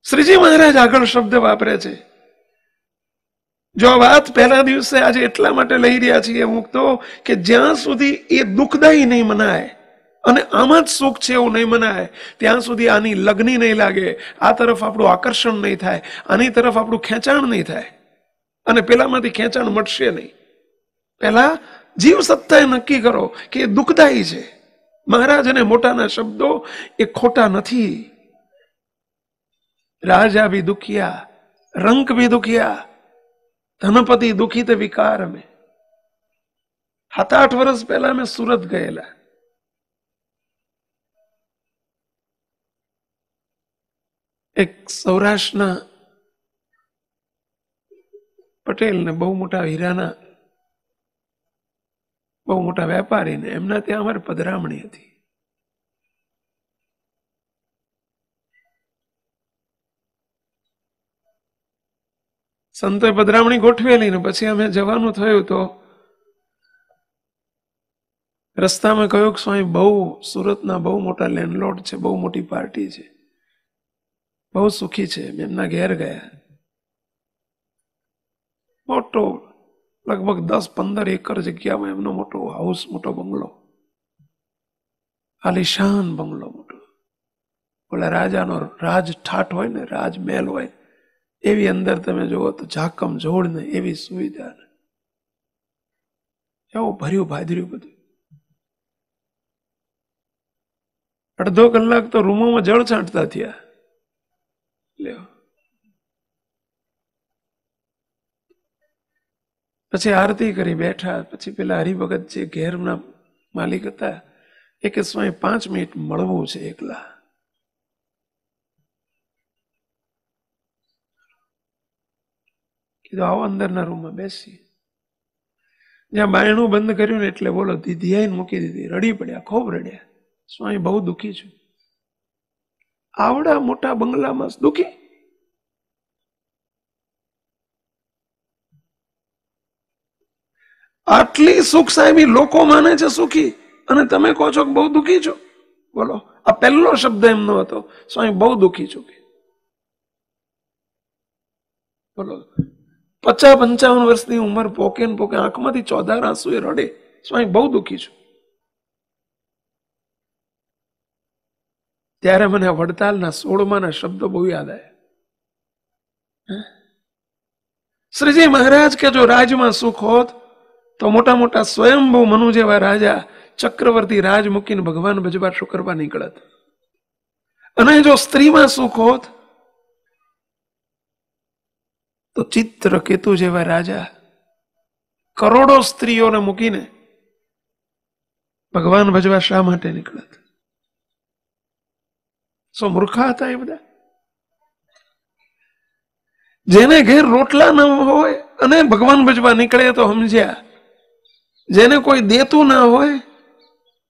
શ્રીજી મહારાજ આગળ શબ્દ વાપરે છે. જો આ વાત પહેલા દિવસે આજે એટલા માટે લઈ રહ્યા છીએ મુક્તો કે જ્યાં સુધી એ દુઃખદાયી નહીં મનાય અને આમાં જ સુખ છે એવું નહીં મનાય, ત્યાં સુધી આની લગ્ની નહીં લાગે, આ તરફ આપણું આકર્ષણ નહીં થાય, આની તરફ આપણું ખેંચાણ નહીં થાય, અને પેલામાંથી ખેંચાણ મળશે નહીં. પહેલા જીવ સત્તાએ નક્કી કરો કે એ દુઃખદાયી છે. મહારાજ અને મોટાના શબ્દો એ ખોટા નથી. રાજા ભી દુખિયા, રંક ભી દુખિયા, ધનપતિ દુખિત વિકાર में. 7-8 વર્ષ પહેલા મેં સુરત ગયેલા. એક સૌરાષ્ટ્રના પટેલ ને બહુ મોટા હીરાના બહુ મોટા વેપારી ને એમના ત્યાં અમારે પધરામણી હતી. સંતોએ પધરામણી ગોઠવેલી ને પછી અમે જવાનું થયું તો રસ્તામાં કહ્યું કે સ્વામી બહુ સુરતના બહુ મોટા લેન્ડલોર્ડ છે, બહુ મોટી પાર્ટી છે, બહુ સુખી છે. એમના ઘેર ગયા. મોટો લગભગ 10-15 એકર જગ્યામાં એમનો મોટો હાઉસ, મોટો બંગલો, આલિશાન બંગલો મોટો. ઓલા રાજાનો રાજ ઠાઠ હોય ને, રાજમહેલ હોય એવી અંદર તમે જુઓ તો ઝાકમ જોડ ને એવી સુવિધા, એવું ભર્યું ભાદર્યું બધું. અડધો કલાક તો રૂમોમાં જળ છાંટતા થયા. લ્યો, પછી આરતી કરી બેઠા. પછી પેલા હરિભગત જે ઘેરના માલિક હતા એ કે સ્વામી 5 મિનિટ મળવું છે એકલા. કીધું આવો અંદરના રૂમમાં બેસી. જ્યાં બાયણું બંધ કર્યું ને એટલે બોલો દીદી આઈને મૂકી દીધી. રડી પડ્યા, ખૂબ રડ્યા. સ્વામી બહુ દુઃખી છું. આવડા મોટા બંગલામાં દુઃખી? આટલી સુખ સાહેબી લોકો માને છે સુખી, અને તમે કહો છો કે બહુ દુઃખી છો? બોલો, આ પહેલો શબ્દ એમનો હતો, સ્વામી બહુ દુઃખી છું. બોલો, 50-55 વર્ષની ઉંમર, પોકે ને પોકે આંખમાંથી ચોધાર આંસુ એ રડે, સ્વામી બહુ દુઃખી છું. ત્યારે મને વડતાલના 16માના શબ્દો બહુ યાદ આવ્યા. શ્રીજી મહારાજ કે જો રાજમાં સુખ હોત તો મોટા મોટા સ્વયંભૂ મનુ જેવા રાજા ચક્રવર્તી રાજ મૂકીને ભગવાન ભજવા શું કરવા નીકળત. અને જો સ્ત્રીમાં સુખ હોત તો ચિત્રકેતુ જેવા રાજા કરોડો સ્ત્રીઓને મૂકીને ભગવાન ભજવા શા માટે નીકળત? શું મૂર્ખા હતા એ બધા? જેને ઘેર રોટલા ન હોય અને ભગવાન ભજવા નીકળે તો સમજ્યા. જેને કોઈ દેતું ના હોય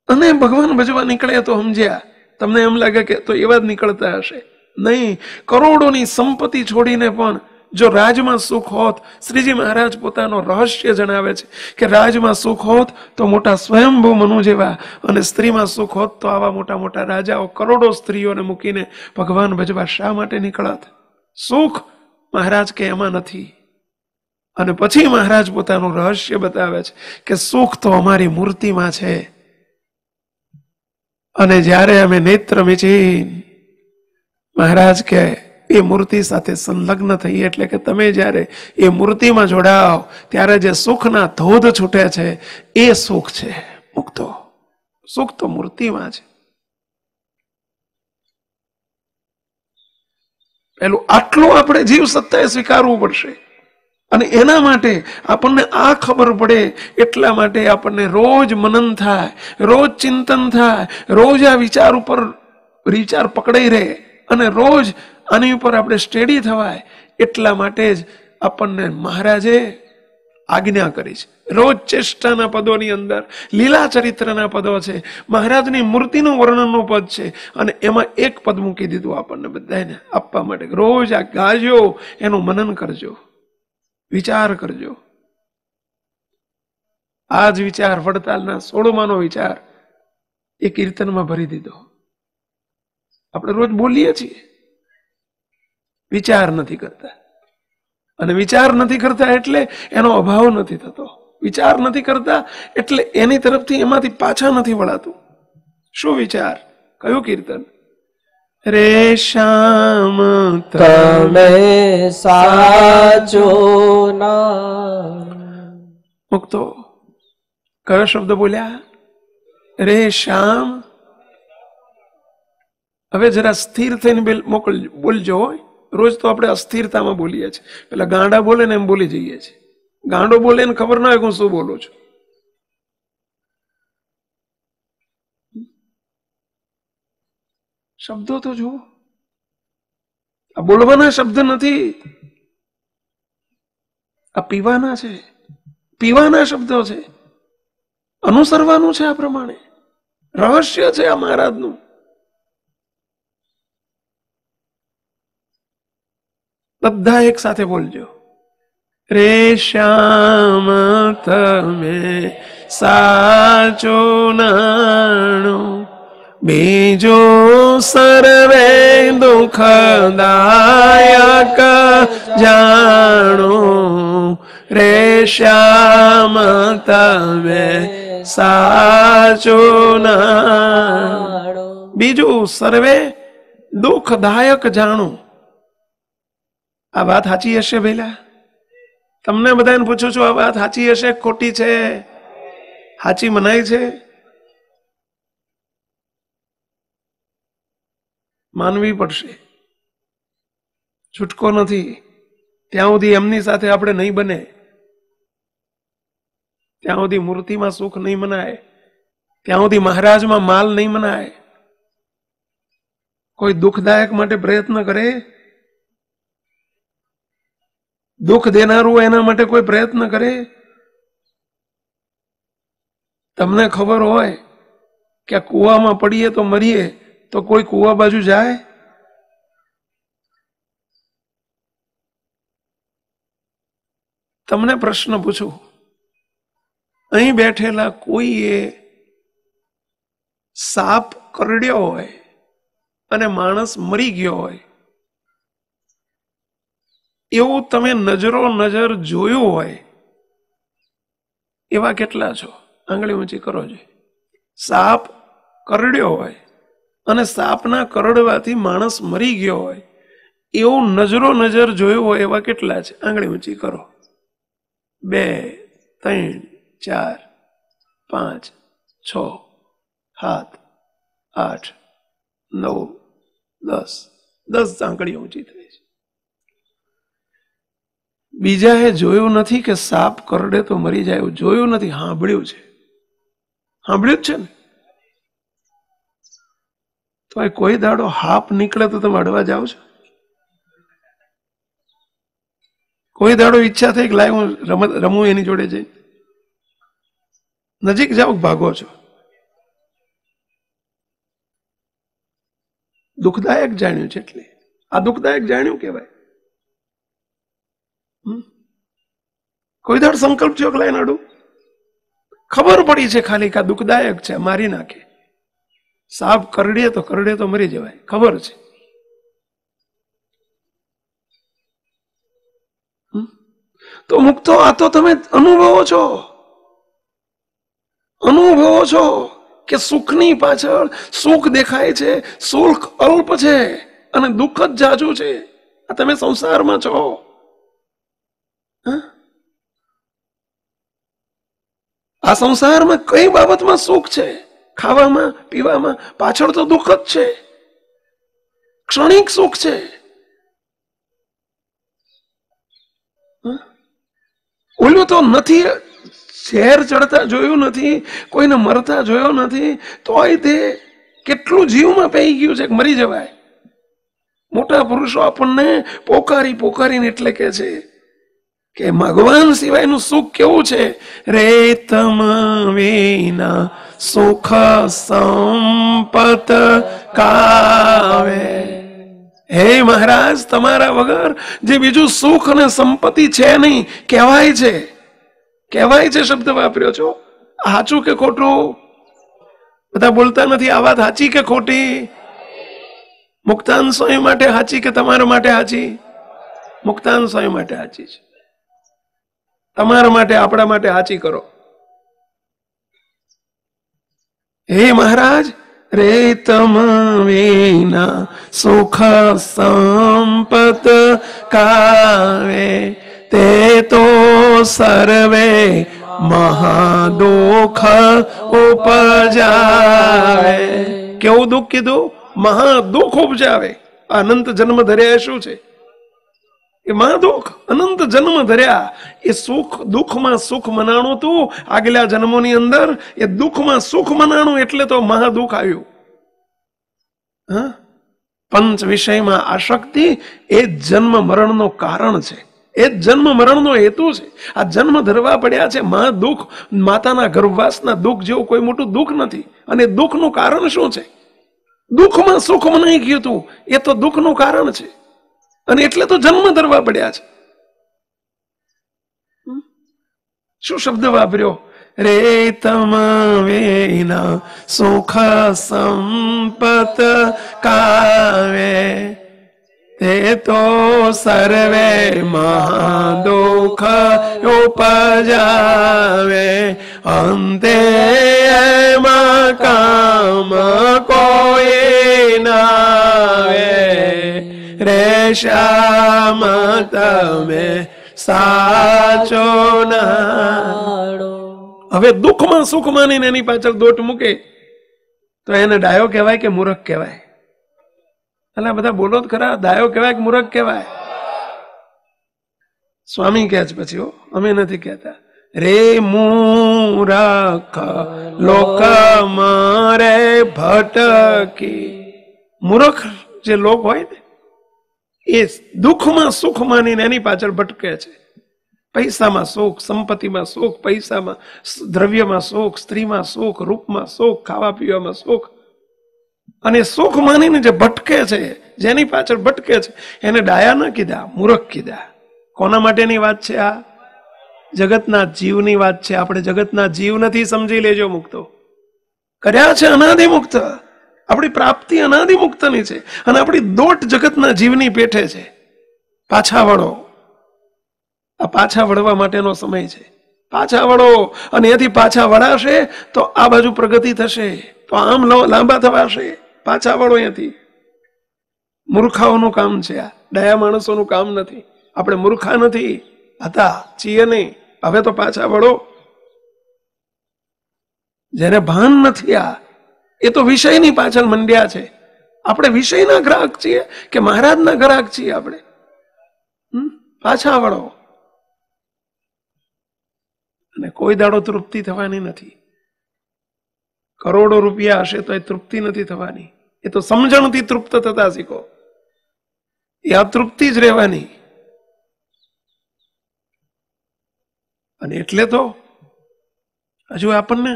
અને ભગવાન ભજવા નીકળે તો સમજ્યા. તમને એમ લાગે કે તો એવા જ નીકળતા હશે. નહીં, કરોડોની સંપત્તિ છોડીને પણ જો રાજમાં સુખ હોત, શ્રીજી મહારાજ પોતાનો રહસ્ય જણાવે છે કે રાજમાં સુખ હોત તો મોટા સ્વયંભૂ મનુ જેવા, અને સ્ત્રીમાં સુખ હોત તો આવા મોટા મોટા રાજાઓ કરોડો સ્ત્રીઓને મૂકીને ભગવાન ભજવા શા માટે નીકળત? સુખ મહારાજ કે એમાં નથી. અને પછી મહારાજ પોતાનું રહસ્ય બતાવે છે કે સુખ તો અમારી મૂર્તિમાં છે. અને જ્યારે અમે નેત્ર મીચી, મહારાજ કે એ મૂર્તિ સાથે સંલગ્ન થઈ, એટલે કે તમે જ્યારે એ મૂર્તિમાં જોડાઓ ત્યારે જે સુખના ધોધ છૂટે છે એ સુખ છે મુક્તો. સુખ તો મૂર્તિમાં છે. પેલું આટલું આપણે જીવ સત્તાએ સ્વીકારવું પડશે. અને એના માટે આપણને આ ખબર પડે, એટલા માટે આપણને રોજ મનન થાય, રોજ ચિંતન થાય, રોજ આ વિચાર ઉપર વિચાર પકડાઈ રહે, અને રોજ આની ઉપર આપણે સ્ટેડી થવાય. એટલા માટે જ આપણને મહારાજે આજ્ઞા કરી છે. રોજ ચેષ્ટાના પદોની અંદર લીલા ચરિત્રના પદો છે, મહારાજની મૂર્તિનું વર્ણનનું પદ છે, અને એમાં એક પદ મૂકી દીધું આપણને બધાને આપવા માટે. રોજ આ ગાજો, એનું મનન કરજો, વિચાર કરજો. આ જ વિચાર વડતાલના 16માનો વિચાર એ કીર્તનમાં ભરી દીધો. આપણે રોજ બોલીએ છીએ, વિચાર નથી કરતા. અને વિચાર નથી કરતા એટલે એનો અભાવ નથી થતો. વિચાર નથી કરતા એટલે એની તરફથી એમાંથી પાછા નથી વળાતું. શું વિચાર? કયું કીર્તન? રે શ્યામ તમે સાચો ના મુક્તો. કયો શબ્દ બોલ્યા? રે શ્યામ. હવે જરા સ્થિર થઈને બોલજો. રોજ તો આપણે અસ્થિરતામાં બોલીએ છીએ. પેલા ગાંડા બોલે ને એમ બોલી જઈએ છીએ. ગાંડો બોલે ને ખબર ના હોય હું શું બોલું છું. શબ્દો તો જુઓ, આ બોલવાના શબ્દ નથી, આ પીવાના છે, પીવાના શબ્દો છે, અનુસરવાનું છે. આ પ્રમાણે રહસ્ય છે આ મહારાજનું. બધા એક સાથે બોલજો. રે શ્યામ તમે સાચો નાણો, બીજો સર્વે દુઃખદાયક જાણો. રે શ્યામ તમે સાચો નાણો, બીજું સર્વે દુઃખદાયક જાણો. આ વાત સાચી હશે ભઈલા? તમને બધાને પૂછું છું, આ વાત સાચી હશે ખોટી છે? સાચી મનાય છે? માનવી પડશે, છૂટકો નથી. ત્યાં સુધી એમની સાથે આપણે નહીં બને, ત્યાં સુધી મૂર્તિમાં સુખ નહીં મનાય, ત્યાં સુધી મહારાજમાં માલ નહીં મનાય. કોઈ દુઃખદાયક માટે પ્રયત્ન કરે, દુઃખ દેનારું એના માટે કોઈ પ્રયત્ન કરે? તમને ખબર હોય કે આ કૂવામાં પડીએ તો મરીએ, તો કોઈ કૂવા બાજુ જાય? તમને પ્રશ્ન પૂછું, અહીં બેઠેલા કોઈએ સાપ કરડ્યો હોય અને માણસ મરી ગયો હોય એવું તમે નજરો નજર જોયું હોય એવા કેટલા છો? આંગળી ઊંચી કરો છો. સાપ કરડ્યો હોય અને સાપના કરડવાથી માણસ મરી ગયો હોય એવું નજરો નજર જોયું હોય એવા કેટલા છે? આંગળી ઊંચી કરો. 2, 3, 4, 5, 6, 7, 8, 9, 10 આંગળી ઊંચી થઈ છે. બીજાએ જોયું નથી કે સાપ કરડે તો મરી જાય, એવું જોયું નથી, સાંભળ્યું છે. સાંભળ્યું જ છે ને? તો કોઈ દાડો હાપ નીકળે તો તમે અડવા જાઓ છો? કોઈ દાડો ઈચ્છા થઈ કે લાય હું રમું એની જોડે જઈ? નજીક જાઓ ભાગો છો? દુઃખદાયક જાણ્યું છે એટલે આ દુઃખદાયક જાણ્યું કહેવાય. કોઈ દાડ સંકલ્પ થયો કે લાય નડું? ખબર પડી છે ખાલી કે આ દુઃખદાયક છે, મારી નાખે. સાપ કરડે તો મરી જવાય, ખબર છે. તો મુક્તો આ તો તમે અનુભવો છો કે સુખની પાછળ સુખ દેખાય છે, સુખ અલ્પ છે અને દુઃખ જ જાજુ છે. આ તમે સંસારમાં છો. આ સંસારમાં કઈ બાબતમાં સુખ છે? ખાવામાં પીવામાં, પાછળ તો દુઃખ જ છે. ક્ષણિક સુખ છે. ઓલું તો નથી, ઝેર ચડતા જોયું નથી, કોઈને મરતા જોયો નથી, તોય તે કેટલું જીવમાં પઈ ગયું છે કે મરી જવાય. મોટા પુરુષો આપણને પોકારીને એટલે કે છે કે ભગવાન સિવાયનું સુખ કેવું છે? રે તમ વિના સુખ સંપત કાવે. હે મહારાજ, તમારા વગર જે બીજું સુખ અને સંપત્તિ છે નહીં, કહેવાય છે શબ્દ વાપર્યો છો. સાચું કે ખોટું? બધા બોલતા નથી. આ વાત સાચી કે ખોટી? મુક્તાન સ્વામી માટે સાચી કે તમારા માટે સાચી? મુક્તાન સ્વામી માટે સાચી છે. તમારા માટે, આપણા માટે સાચી કરો. હે મહારાજ, રે તમ વિના સુખ સંપત કાવે, તે તો સર્વે મહાદુઃખ ઉપજાવે. કેવું દુઃખ કીધું? મહાદુઃખ ઉપજાવે. અનંત જન્મ ધર્યા શું છે? એ મહાદુઃખ અનંત જન્મ ધર્યા. એ સુખ દુઃખમાં સુખ મનાણું તું આગલા જન્મોની અંદર, એ દુઃખમાં સુખ મનાણું એટલે તો મહાદુઃખ આવ્યું. પંચ વિષયમાં આસક્તિ એ જન્મ મરણનું કારણ છે. એ જ જન્મ મરણનો હેતુ છે. આ જન્મ ધરવા પડ્યા છે. દુઃખ, માતાના ગર્ભવાસના દુઃખ જેવું કોઈ મોટું દુઃખ નથી. અને દુઃખનું કારણ શું છે? દુઃખમાં સુખમાં નહીં ગયું તું, એ તો દુઃખનું કારણ છે. અને એટલે તો જન્મ ધરવા પડ્યા છે. શું શબ્દ વાપર્યો? રે તમ વિના સુખ સંપત કાવે, તે તો સર્વે મહાદુઃખ ઉપજાવે. અંતે એમાં કામ કોઈ નાવે, રે શ્યામ તમે સાચો નાડો. હવે દુઃખમાં સુખ માનીને એની પાછળ દોટ મૂકે તો એને ડાયો કહેવાય કે મૂર્ખ કહેવાય? એટલે બધા બોલો જ ખરા, ડાયો કહેવાય કે મૂર્ખ કહેવાય? સ્વામી કહે છે પછી, અમે નથી કહેતા. રે મૂર્ખ લોક મારે ભટકી. મૂર્ખ જે લોક હોય ને એ દુઃખમાં સુખ માનીને એની પાછળ ભટકે છે. પૈસામાં સુખ, સંપત્તિમાં સુખ, પૈસામાં, દ્રવ્યમાં સુખ, સ્ત્રીમાં સુખ, રૂપમાં સુખ, ખાવા પીવામાં સુખ, અને સુખ માનીને જે ભટકે છે, જેની પાછળ ભટકે છે, એને ડાયા ન કીધા, મૂર્ખ કીધા. કોના માટેની વાત છે આ? જગતના જીવની વાત છે. આપણે જગતના જીવ નથી, સમજી લેજો. મુક્તો કર્યા છે અનાદિ મુક્ત. આપણી પ્રાપ્તિ અનાદિ મુક્તની છે અને આપણી દોટ જગતના જીવની પેઠે છે. પાછા વળો. આ પાછા વળવા માટેનો સમય છે. પાછા વળો, અને એથી પાછા વળાશે તો આ બાજુ પ્રગતિ થશે, તો આમ લાંબા થવાશે. પાછા વળો અહીંયાથી. મૂર્ખાઓનું કામ છે આ, ડાયા માણસોનું કામ નથી. આપણે મૂર્ખા નથી, હતા, છીએ નહીં. હવે તો પાછા વળો. જેને ભાન નથી આ, એ તો વિષયની પાછળ મંડ્યા છે. આપણે વિષયના ગ્રાહક છીએ કે મહારાજના ગ્રાહક છીએ આપણે? પાછા વળો. અને કોઈ દાડો તૃપ્તિ થવાની નથી. કરોડો રૂપિયા હશે તો એ તૃપ્તિ નથી થવાની. એ તો સમજણથી તૃપ્ત થતા શીખો. એ અતૃપ્તિ જ રહેવાની. અને એટલે તો હજુ આપણને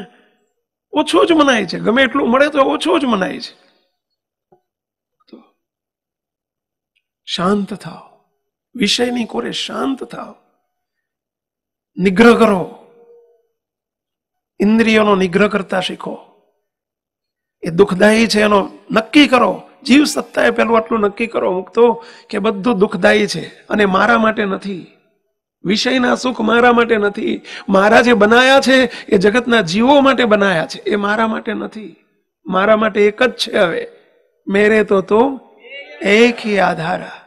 ઓછો જ મનાય છે. ગમે એટલું મળે તો ઓછો જ મનાય છે. તો શાંત થાઓ, વિષયની કોરે શાંત થાઓ, નિગ્રહ કરો, ઇન્દ્રિયોનો નિગ્રહ કરતા શીખો. એ દુઃખદાયી છે એનો નક્કી કરો. જીવ સત્તાએ પેલું આટલું નક્કી કરો મુક્તો કે બધું દુઃખદાયી છે અને મારા માટે નથી. વિષયના સુખ મારા માટે નથી. મારા જે બનાયા છે એ જગતના જીવો માટે બનાયા છે, એ મારા માટે નથી. મારા માટે એક જ છે. હવે મેરે તો એક હી આધારા.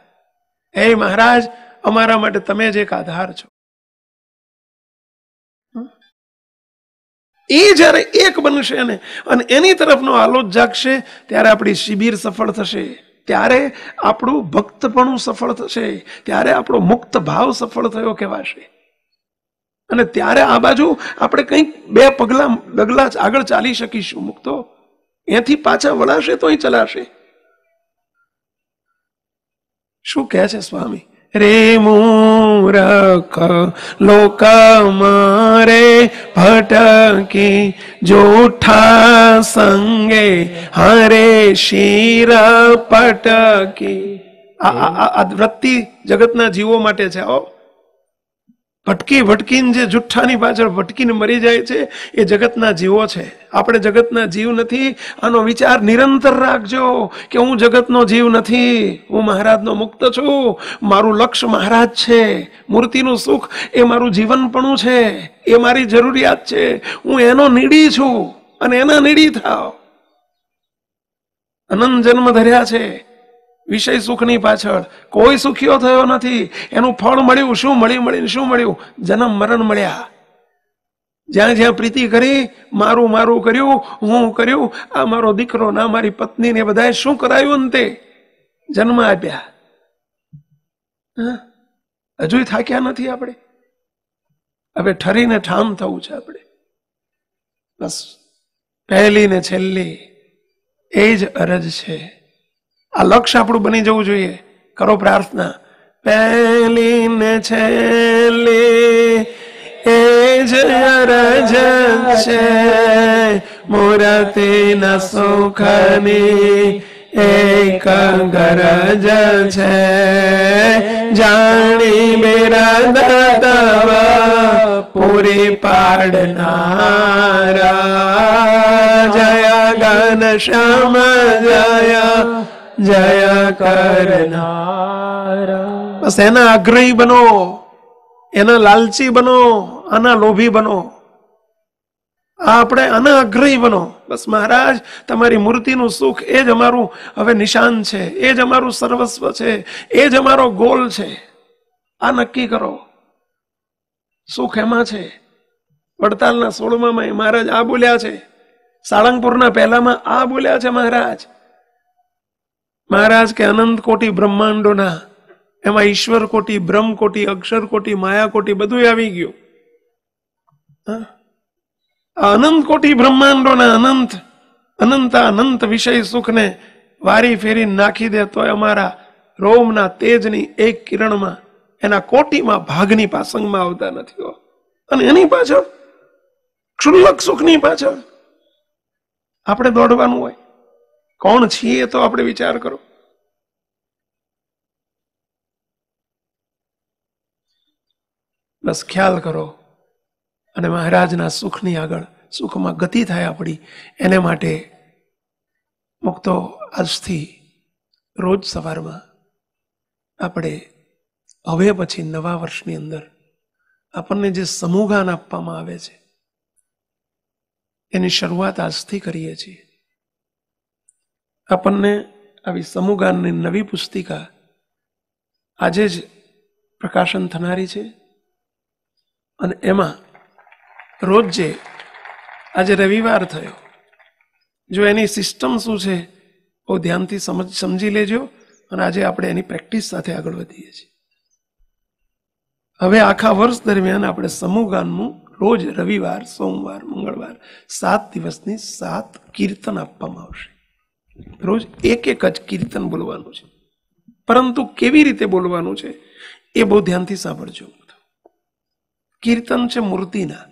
હે મહારાજ, અમારા માટે તમે જ એક આધાર છો. એ જયારે એક બનશે ને અને એની તરફનો આલોચ જાગશે ત્યારે આપણી શિબિર સફળ થશે, ત્યારે આપણું ભક્તપણું સફળ થશે, ત્યારે આપણો મુક્ત ભાવ સફળ થયો કહેવાશે. અને ત્યારે આ બાજુ આપણે કંઈક બે ડગલા આગળ ચાલી શકીશું. મુક્તો એથી પાછા વળાશે તો અહીં ચલાશે. શું કહે છે સ્વામી? રે મૂરખ લોક મારે ભટકી, જૂઠા સંગે હરે શિર પટકી. આ વૃત્તિ જગતના જીવો માટે છે. ભટકી ભટકીને જે જુઠ્ઠાની પાછળ ભટકીને મરી જાય છે એ જગતના જીવો છે. આપણે જગતના જીવ નથી. આનો વિચાર નિરંતર રાખજો કે હું જગતનો જીવ નથી, હું મહારાજનો મુક્ત છું. મારું લક્ષ્ય મહારાજ છે. મૂર્તિનું સુખ એ મારું જીવનપણું છે, એ મારી જરૂરિયાત છે. હું એનો નીડી છું અને એના નીડી થાવ. અનંત જન્મ ધર્યા છે વિષય સુખની પાછળ. કોઈ સુખીઓ થયો નથી. એનું ફળ મળ્યું. શું મળીને શું મળ્યું? જન્મ મરણ મળ્યા. જ્યાં જ્યાં પ્રીતિ કરી, મારું મારું કર્યું, હું કર્યું, આ મારો દીકરો ના મારી પત્ની ને બધાએ શું કરાયું? અંતે જન્મ આપ્યા. હજુ થાક્યા નથી આપણે. હવે ઠરીને ઠામ થવું છે આપણે. બસ પહેલી ને છેલ્લી એ જ અરજ છે. આ લક્ષ્ય આપણું બની જવું જોઈએ. કરો પ્રાર્થના, પહેલી ને છેલ્લી એ જ અરજ છે, મૂર્તિ ન સુખની એક ગરજ છે, જાણી બિરદ તવ પૂરી પાડનારા, જય ઘનશ્યામ જય જય કરનારા. બસ એના આગ્રહી બનો, એના લાલચી બનો, આના લોભી બનો. આપણે આના આગ્રહી બનો. બસ મહારાજ તમારી મૂર્તિનું સુખ એ જ અમારું હવે નિશાન છે, એ જ અમારું સર્વસ્વ છે, એ જ અમારો ગોલ છે. આ નક્કી કરો. સુખ એમાં છે. વડતાલના 16માં મહારાજ આ બોલ્યા છે, સાળંગપુરના પહેલામાં આ બોલ્યા છે મહારાજ. મહારાજ કે અનંત કોટી બ્રહ્માંડોના એમાં ઈશ્વર કોટી, બ્રહ્મ કોટી, અક્ષર કોટી, માયા કોટી બધું આવી ગયું. અનંત કોટી બ્રહ્માંડોના અનંત અનંત વિષય સુખને વારી ફેરી નાખી દે તો અમારા રોમના તેજની એક કિરણમાં એના કોટીમાં ભાગની પાસંગમાં આવતા નથી. અને એની પાછળ ક્ષુલ્લક સુખની પાછળ આપણે દોડવાનું હોય. કોણ છીએ તો આપણે વિચાર કરો. બસ ખ્યાલ કરો અને મહારાજના સુખની આગળ સુખમાં ગતિ થાય આપણી, એને માટે મુક્તો આજથી રોજ સવારમાં આપણે હવે પછી નવા વર્ષની અંદર આપણને જે સમૂહગાન આપવામાં આવે છે એની શરૂઆત આજથી કરીએ છીએ. આપણને આવી સમૂહગાનની નવી પુસ્તિકા આજે જ પ્રકાશન થનારી છે અને એમાં રોજ જે આજે રવિવાર થયો, જો એની સિસ્ટમ શું છે બહુ ધ્યાનથી સમજી લેજો અને આજે આપણે એની પ્રેક્ટિસ સાથે આગળ વધીએ છીએ. હવે આખા વર્ષ દરમિયાન આપણે સમૂહગાનનું રોજ રવિવાર, સોમવાર, મંગળવાર 7 દિવસની 7 કીર્તન આપવામાં આવશે. રોજ એક જ કીર્તન બોલવાનું છે, પરંતુ કેવી રીતે બોલવાનું છે એ બહુ ધ્યાનથી સાંભળજો. કીર્તન છે મૂર્તિના.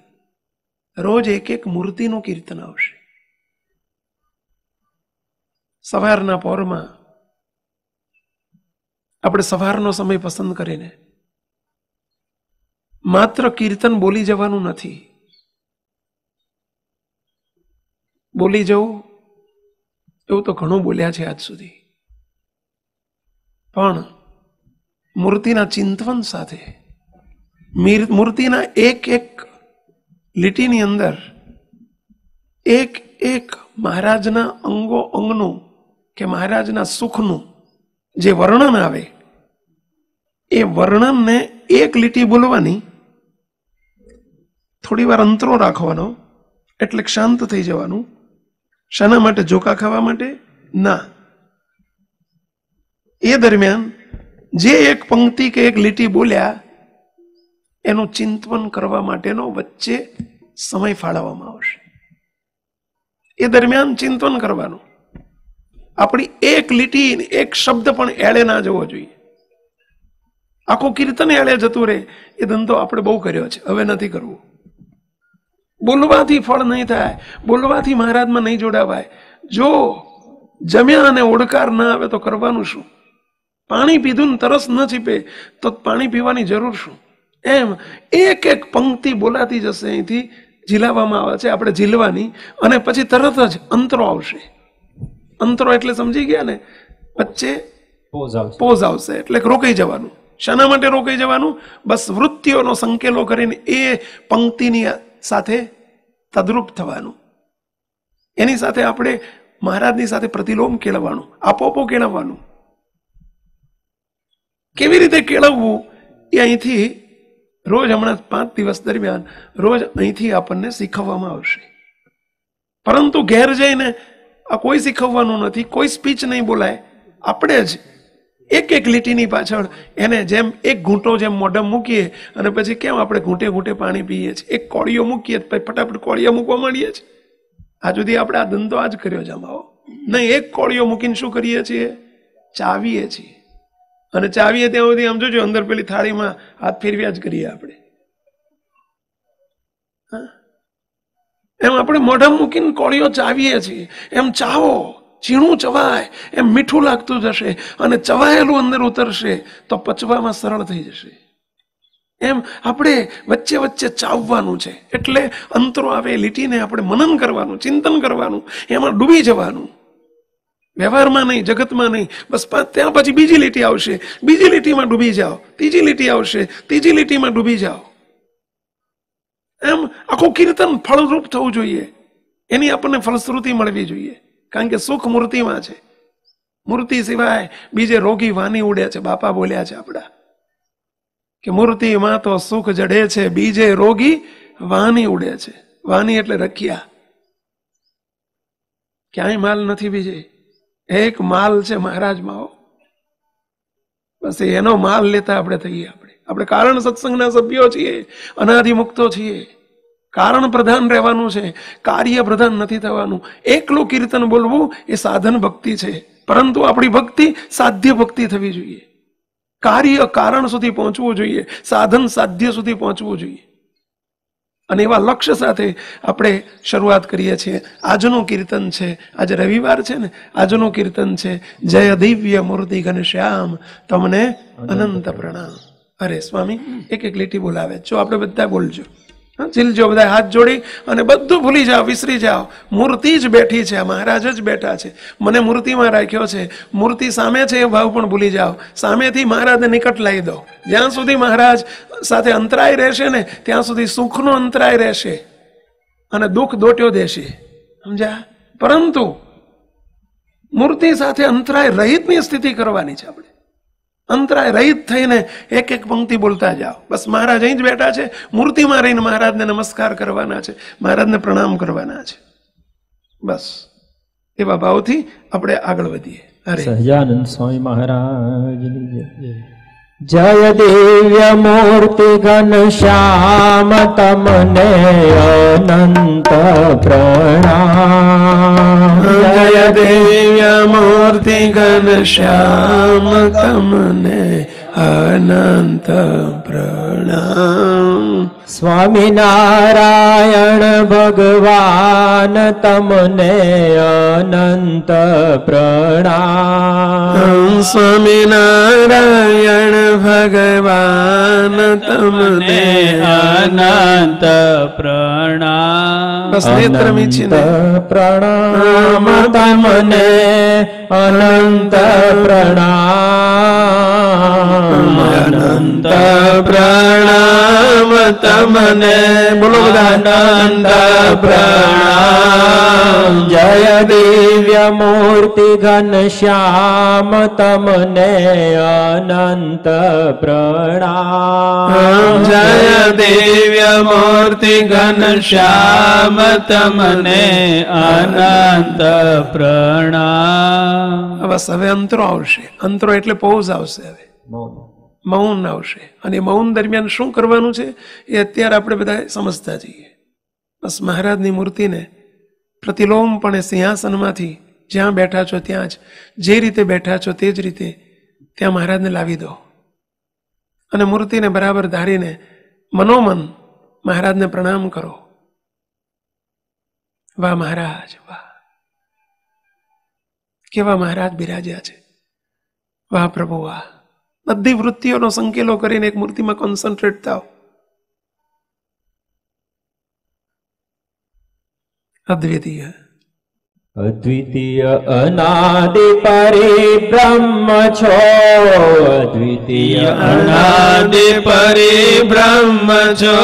રોજ એક મૂર્તિનું કીર્તન આવશે. સવારના પહોરમાં આપણે સવારનો સમય પસંદ કરીને માત્ર કીર્તન બોલી જવાનું નથી. બોલી જવું એવું તો ઘણું બોલ્યા છે આજ સુધી, પણ મૂર્તિના ચિંતન સાથે, મૂર્તિના એક લીટીની અંદર એક મહારાજના અંગો અંગનું કે મહારાજના સુખનું જે વર્ણન આવે એ વર્ણનને એક લીટી બોલવાની, થોડી વાર અંતરો રાખવાનો, એટલે શાંત થઈ જવાનું. શાના માટે? જોકા ખાવા માટે ના. એ દરમિયાન જે એક પંક્તિ કે એક લીટી બોલ્યા એનું ચિંતન કરવા માટેનો વચ્ચે સમય ફાળવવામાં આવશે. એ દરમિયાન ચિંતન કરવાનું. આપણી એક લીટી, એક શબ્દ પણ એળે ના જવો જોઈએ. આખું કીર્તન એળે જતું રહે એ ધંધો આપણે બહુ કર્યો છે, હવે નથી કરવું. બોલવાથી ફળ નહીં થાય, બોલવાથી મહારાજમાં નહીં જોડાવાય. જો જમ્યા અને ઓડકાર ના આવે તો કરવાનું શું? પાણી પીધું ને તરસ ન છીપે તો પાણી પીવાની જરૂર શું? એમ એક પંક્તિ બોલાતી જશે, અહીંથી ઝીલાવવામાં આવે છે, આપણે ઝીલવાની, અને પછી તરત જ અંતરો આવશે. અંતરો એટલે સમજી ગયા ને? વચ્ચે પોઝ આવશે, એટલે રોકાઈ જવાનું. શાના માટે રોકાઈ જવાનું? બસ વૃત્તિઓનો સંકેલો કરીને એ પંક્તિની સાથે તદ્રુપ થવાનું. એની સાથે આપણે મહારાજની સાથે પ્રતિલોમ કેળવવાનું, આપોપો કેળવવાનું. કેવી રીતે કેળવવું એ અહીંથી રોજ, હમણાં 5 દિવસ દરમિયાન રોજ અહીંથી આપણને શીખવવામાં આવશે. પરંતુ ઘેર જઈને આ કોઈ શીખવવાનું નથી, કોઈ સ્પીચ નહીં બોલાય. આપણે જ એક લીટીની પાછળ એને જેમ એક ઘૂંટો જેમ મોઢમ મૂકીએ અને પછી કેમ આપણે ઘૂંટે ઘૂંટે પાણી પીએ છીએ, એક કોળીઓ મૂકીએ ફટાફટ કોળિયા મૂકવા માંડીએ છીએ. આ સુધી આપણે આ ધંધો આજ કર્યો જમાવો નહીં. એક કોળીઓ મૂકીને શું કરીએ છીએ? ચાવીએ છીએ. અને ચાવીએ ત્યાં સુધી આમ જોજો અંદર પેલી થાળીમાં હાથ ફેરવ્યા જ કરીએ આપણે. એમ આપણે મોઢા મૂકીને કોળીઓ ચાવીએ છીએ. એમ ચાવો, ઝીણું ચવાય, એમ મીઠું લાગતું જશે અને ચવાયેલું અંદર ઉતરશે તો પચવામાં સરળ થઈ જશે. એમ આપણે વચ્ચે વચ્ચે ચાવવાનું છે. એટલે અંતરો આવે લીટીને આપણે મનન કરવાનું, ચિંતન કરવાનું, એમાં ડૂબી જવાનું. વ્યવહારમાં નહીં, જગતમાં નહીં. બસ ત્યાં પછી બીજી લીટી આવશે, બીજી લીટીમાં ડૂબી જાઓ, ત્રીજી લીટી આવશે, ત્રીજી લીટીમાં ડૂબી જાઓ. એમ આખું કીર્તન ફળરૂપ થવું જોઈએ. એની આપણને ફલશ્રુતિ મળવી જોઈએ. કારણ કે સુખ મૂર્તિમાં છે. મૂર્તિ સિવાય બીજે રોગી વાની ઉડે છે. બાપા બોલ્યા છે આપણા કે મૂર્તિમાં તો સુખ જડે છે, બીજે રોગી વાની ઉડે છે. વાની એટલે રખિયા. ક્યાંય માલ નથી બીજે, એક માલ છે મહારાજમાં. બસ એનો માલ લેતા આપણે થઈએ. આપણે કારણ સત્સંગના સભ્યો છીએ, અનાદિમુક્તો છીએ. કારણ પ્રધાન રહેવાનું છે, કાર્ય પ્રધાન નથી થવાનું. એકલું કીર્તન બોલવું એ સાધન ભક્તિ છે, પરંતુ આપણી ભક્તિ સાધ્ય ભક્તિ થવી જોઈએ. કાર્ય કારણ સુધી પહોંચવું જોઈએ, સાધન સાધ્ય સુધી પહોંચવું જોઈએ. અને એવા લક્ષ્ય સાથે આપણે શરૂઆત કરીએ છીએ. આજનું કીર્તન છે, આજે રવિવાર છે ને, આજનું કીર્તન છે જય દિવ્ય મૂર્તિ ઘનશ્યામ તમને અનંત પ્રણામ. અરે સ્વામી એક એક લીટી બોલાવે. જો આપણે બધા બોલજો, ચીલજો બધા હાથ જોડી અને બધું ભૂલી જાઓ, વિસરી જાઓ. મૂર્તિ જ બેઠી છે, મહારાજ જ બેઠા છે, મને મૂર્તિમાં રાખ્યો છે. મૂર્તિ સામે છે એ ભાવ પણ ભૂલી જાઓ. સામેથી મહારાજને નિકટ લાવી દો. જ્યાં સુધી મહારાજ સાથે અંતરાય રહેશે ને ત્યાં સુધી સુખનો અંતરાય રહેશે અને દુઃખ દોટ્યો દેશે. સમજ્યા? પરંતુ મૂર્તિ સાથે અંતરાય રહિતની સ્થિતિ કરવાની છે આપણે. અંતરાય રહિત થઈને એક એક પંક્તિ બોલતા જાઓ. બસ મહારાજ અહીં જ બેઠા છે, મૂર્તિમાં રહીને મહારાજને નમસ્કાર કરવાના છે, મહારાજને પ્રણામ કરવાના છે. બસ એવા ભાવથી આપણે આગળ વધીએ. હરે સહજાનંદ સ્વામી મહારાજ જય દિવ્ય મૂર્તિ ઘનશ્યામ તમને અનંત પ્રણામ. જય દિવ્ય મૂર્તિ ઘનશ્યામ તમને અનંત પ્રણામ. સ્વામિનારાયણ ભગવાન તમને અનંત પ્રણામ. સ્વામિનારાયણ ભગવાન તમને અનંત પ્રણામ. બસ નેત્ર મીચીને પ્રણામ તમને અનંત પ્રણામ. અનંત પ્રણામ તમને. બોલો બધા અનંત પ્રણામ. જય દિવ્ય મૂર્તિ ઘનશ્યામ તમને અનંત પ્રણામ. જય દિવ્ય મૂર્તિ ઘનશ્યામ તમને અનંત પ્રણામ. બસ હવે અંતરો આવશે. અંતરો એટલે પૌઝ આવશે. હવે મૌન આવશે. અને મૌન દરમિયાન શું કરવાનું છે એ અત્યારે આપણે બધા સમજતા જઈએ. બસ મહારાજની મૂર્તિને પ્રતિલોમપણે સિંહાસનમાંથી જ્યાં બેઠા છો ત્યાં જ, જે રીતે બેઠા છો તે જ રીતે ત્યાં મહારાજને લાવી દો અને મૂર્તિને બરાબર ધારીને મનોમન મહારાજને પ્રણામ કરો. વાહ મહારાજ, વાહ કેવા મહારાજ બિરાજ્યા છે. વાહ પ્રભુ, વાહ. બધી વૃત્તિઓનો સંકેલો કરીને એક મૂર્તિમાં કોન્સન્ટ્રેટ થાવ. અદ્વિતીય અદ્વિતીય અનાદિ પરિબ્રહ્મ છો. અદ્વિતીય અનાદિ પરિબ્રહ્મ છો.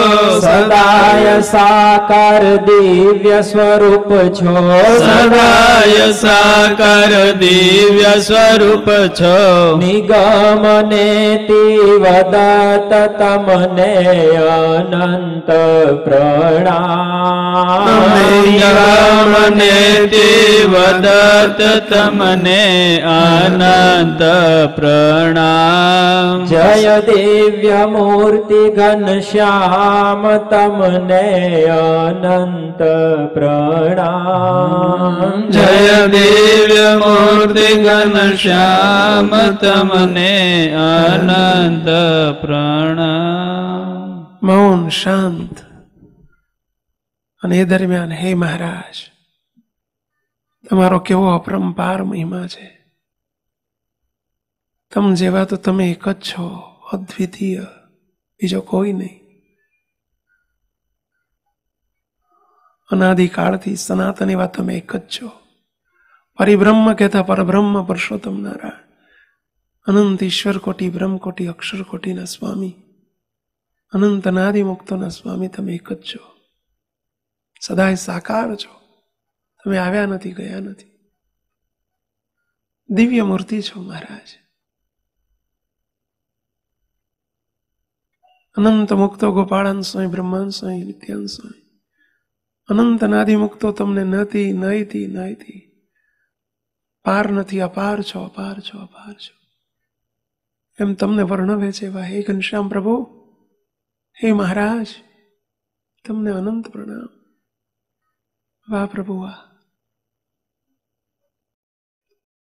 સદાય સાકાર દિવ્ય સ્વરૂપ છો. સદાય સાકાર દિવ્ય સ્વરૂપ છો. નિગમ નેતિ વદત તમને અનંત પ્રણામ. નિગમ નેતિ દેવદત્ત તમને અનંત પ્રણામ. જય દિવ્ય મૂર્તિ ઘનશ્યામ તમને અનંત પ્રણામ. જય દિવ્ય મૂર્તિ ઘનશ્યામ તમને અનંત પ્રણામ. મૌન શાંત. અને એ દરમિયાન હે મહારાજ, તમારો કેવો અપરંપાર મહિમા છે. તમ જેવા તો તમે એક જ છો, અદ્વિતીય, બીજો કોઈ નહીં. અનાદિકાળથી સનાતન એવા તમે એક જ છો. પરિબ્રહ્મ કહેતા પરબ્રહ્મ પુરુષોત્તમ નારાયણ, અનંત ઈશ્વર કોટી, બ્રહ્મ કોટી, અક્ષર કોટીના સ્વામી, અનંત અનાદિ મુક્તોના સ્વામી તમે એક જ છો. સદાય સાકાર છો. તમે આવ્યા નથી, ગયા નથી. દિવ્ય મૂર્તિ છો મહારાજ. અનંત મુક્તો ગોપાળન સ્વામી, બ્રહ્માંડ સ્વામી, નિત્યાન સ્વામી, અનંત અનાદિ મુક્તો તમને નથી, નહીથી, નહીથી, પાર નથી, અપાર છો, અપાર છો, અપાર છો, એમ તમને વર્ણવે છે. એવા હે ઘનશ્યામ પ્રભુ, હે મહારાજ, તમને અનંત પ્રણામ. વાહ પ્રભુ વાહ.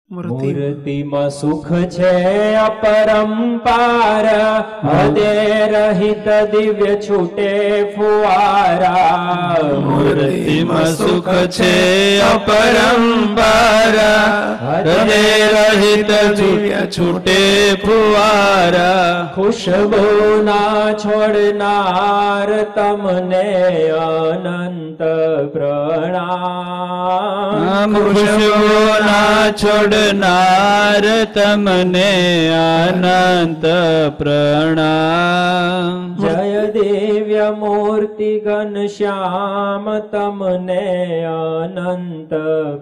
મૂર્તિમાં સુખ છે અપરંપાર, હદે રહિત દિવ્ય છૂટે ફુવારા. મૂર્તિમાં સુખ છે અપરંપાર, હૃદય રહિત દિવ્ય છૂટે ફુવારા. ખુશબુ ના છોડનાર તમને અનંત પ્રણામ. ખુશબુ ના છોડનાર તમને અનંત પ્રણામ. જય દિવ્ય મૂર્તિ ઘનશ્યામ તમને અનંત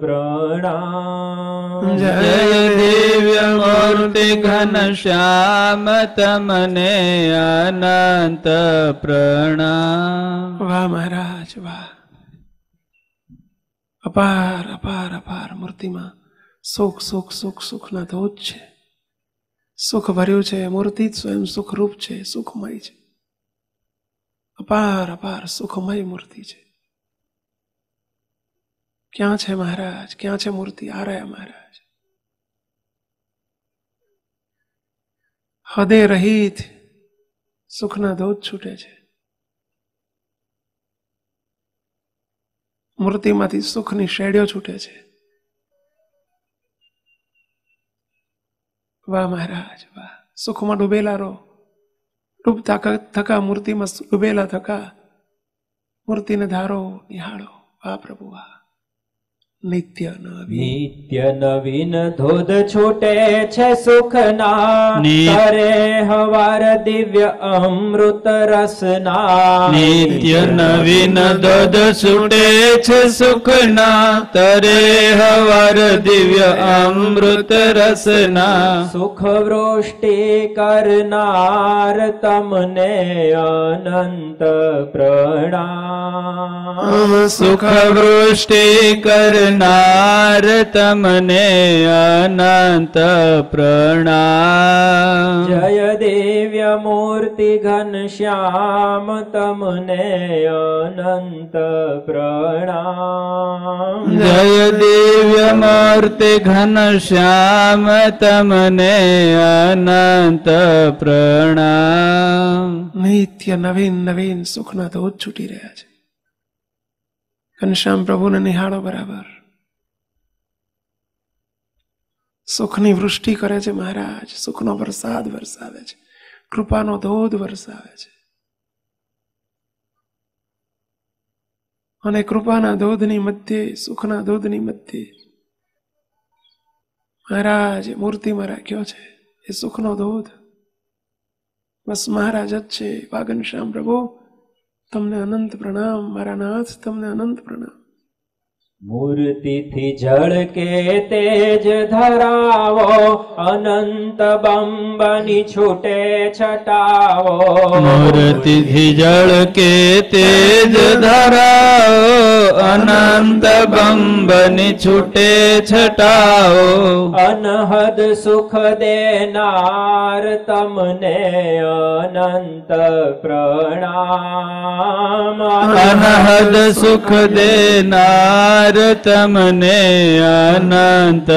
પ્રણામ. જય દિવ્ય મૂર્તિ ઘનશ્યામ તમને અનંત પ્રણામ. વાહ મહારાજ વાહ. અપાર અપાર અપાર મૂર્તિમાં સુખ સુખ સુખ સુખના ધોધ છે. સુખ ભર્યું છે. મૂર્તિ જ સ્વયં સુખરૂપ છે, સુખમય છે. અપાર અપાર સુખમય મૂર્તિ છે. ક્યાં છે મહારાજ, ક્યાં છે મૂર્તિ? આ રહ્યા મહારાજ. હદે રહિત સુખના ધોધ છૂટે છે. મૂર્તિમાંથી સુખની શેડીઓ છૂટે છે. વાહ મહારાજ વાહ. સુખમાં ડૂબેલા રહો. ડૂબતા થકા મૂર્તિમાં ડૂબેલા થકા મૂર્તિને ધારો, નિહાળો. વાહ પ્રભુ વાહ. નિત્ય નવીન ધોધ છૂટે છે સુખના, કરે હવાર દિવ્ય અમૃત રસના. નિત્ય નવીન ધોધ છૂટે છે સુખના, તરે હવાર દિવ્ય અમૃત રસના. સુખ વૃષ્ટિ કરનાર તમને અનંત પ્રણામ. સુખ વૃષ્ટિ કરનાર તમને અનંત પ્રણામ. જય દિવ્ય મૂર્તિ ઘનશ્યામ તમને અનંત પ્રણામ. જય દિવ્ય મૂર્તિ ઘનશ્યામ તમને અનંત પ્રણામ. નિત્ય નવીન નવીન સુખના ધોધ છૂટી રહ્યા છે. ઘનશ્યામ પ્રભુને નિહાળો બરાબર. સુખની વૃષ્ટિ કરે છે મહારાજ. સુખનો વરસાદ વરસાવે છે, કૃપાનો ધોધ વરસાવે છે. અને કૃપાના ધોધની મધ્યે, સુખના ધોધની મધ્યે મહારાજ મૂર્તિમાં રાખ્યો છે એ સુખનો ધોધ. બસ મહારાજ જ છે. ઘનશ્યામ પ્રભુ તમને અનંત પ્રણામ. મારા નાથ તમને અનંત પ્રણામ. મૂર્તિથી ઝળકે તેજ ધરાવો, અનંત બંબની છૂટે છટાવો. મૂર્તિથી ઝળકે તેજ ધરાવો, અનંત બંબની છૂટે છટાવો. અનહદ સુખ દેનાર તમને અનંત પ્રણામ. અનહદ સુખ દેનાર તમને અનંત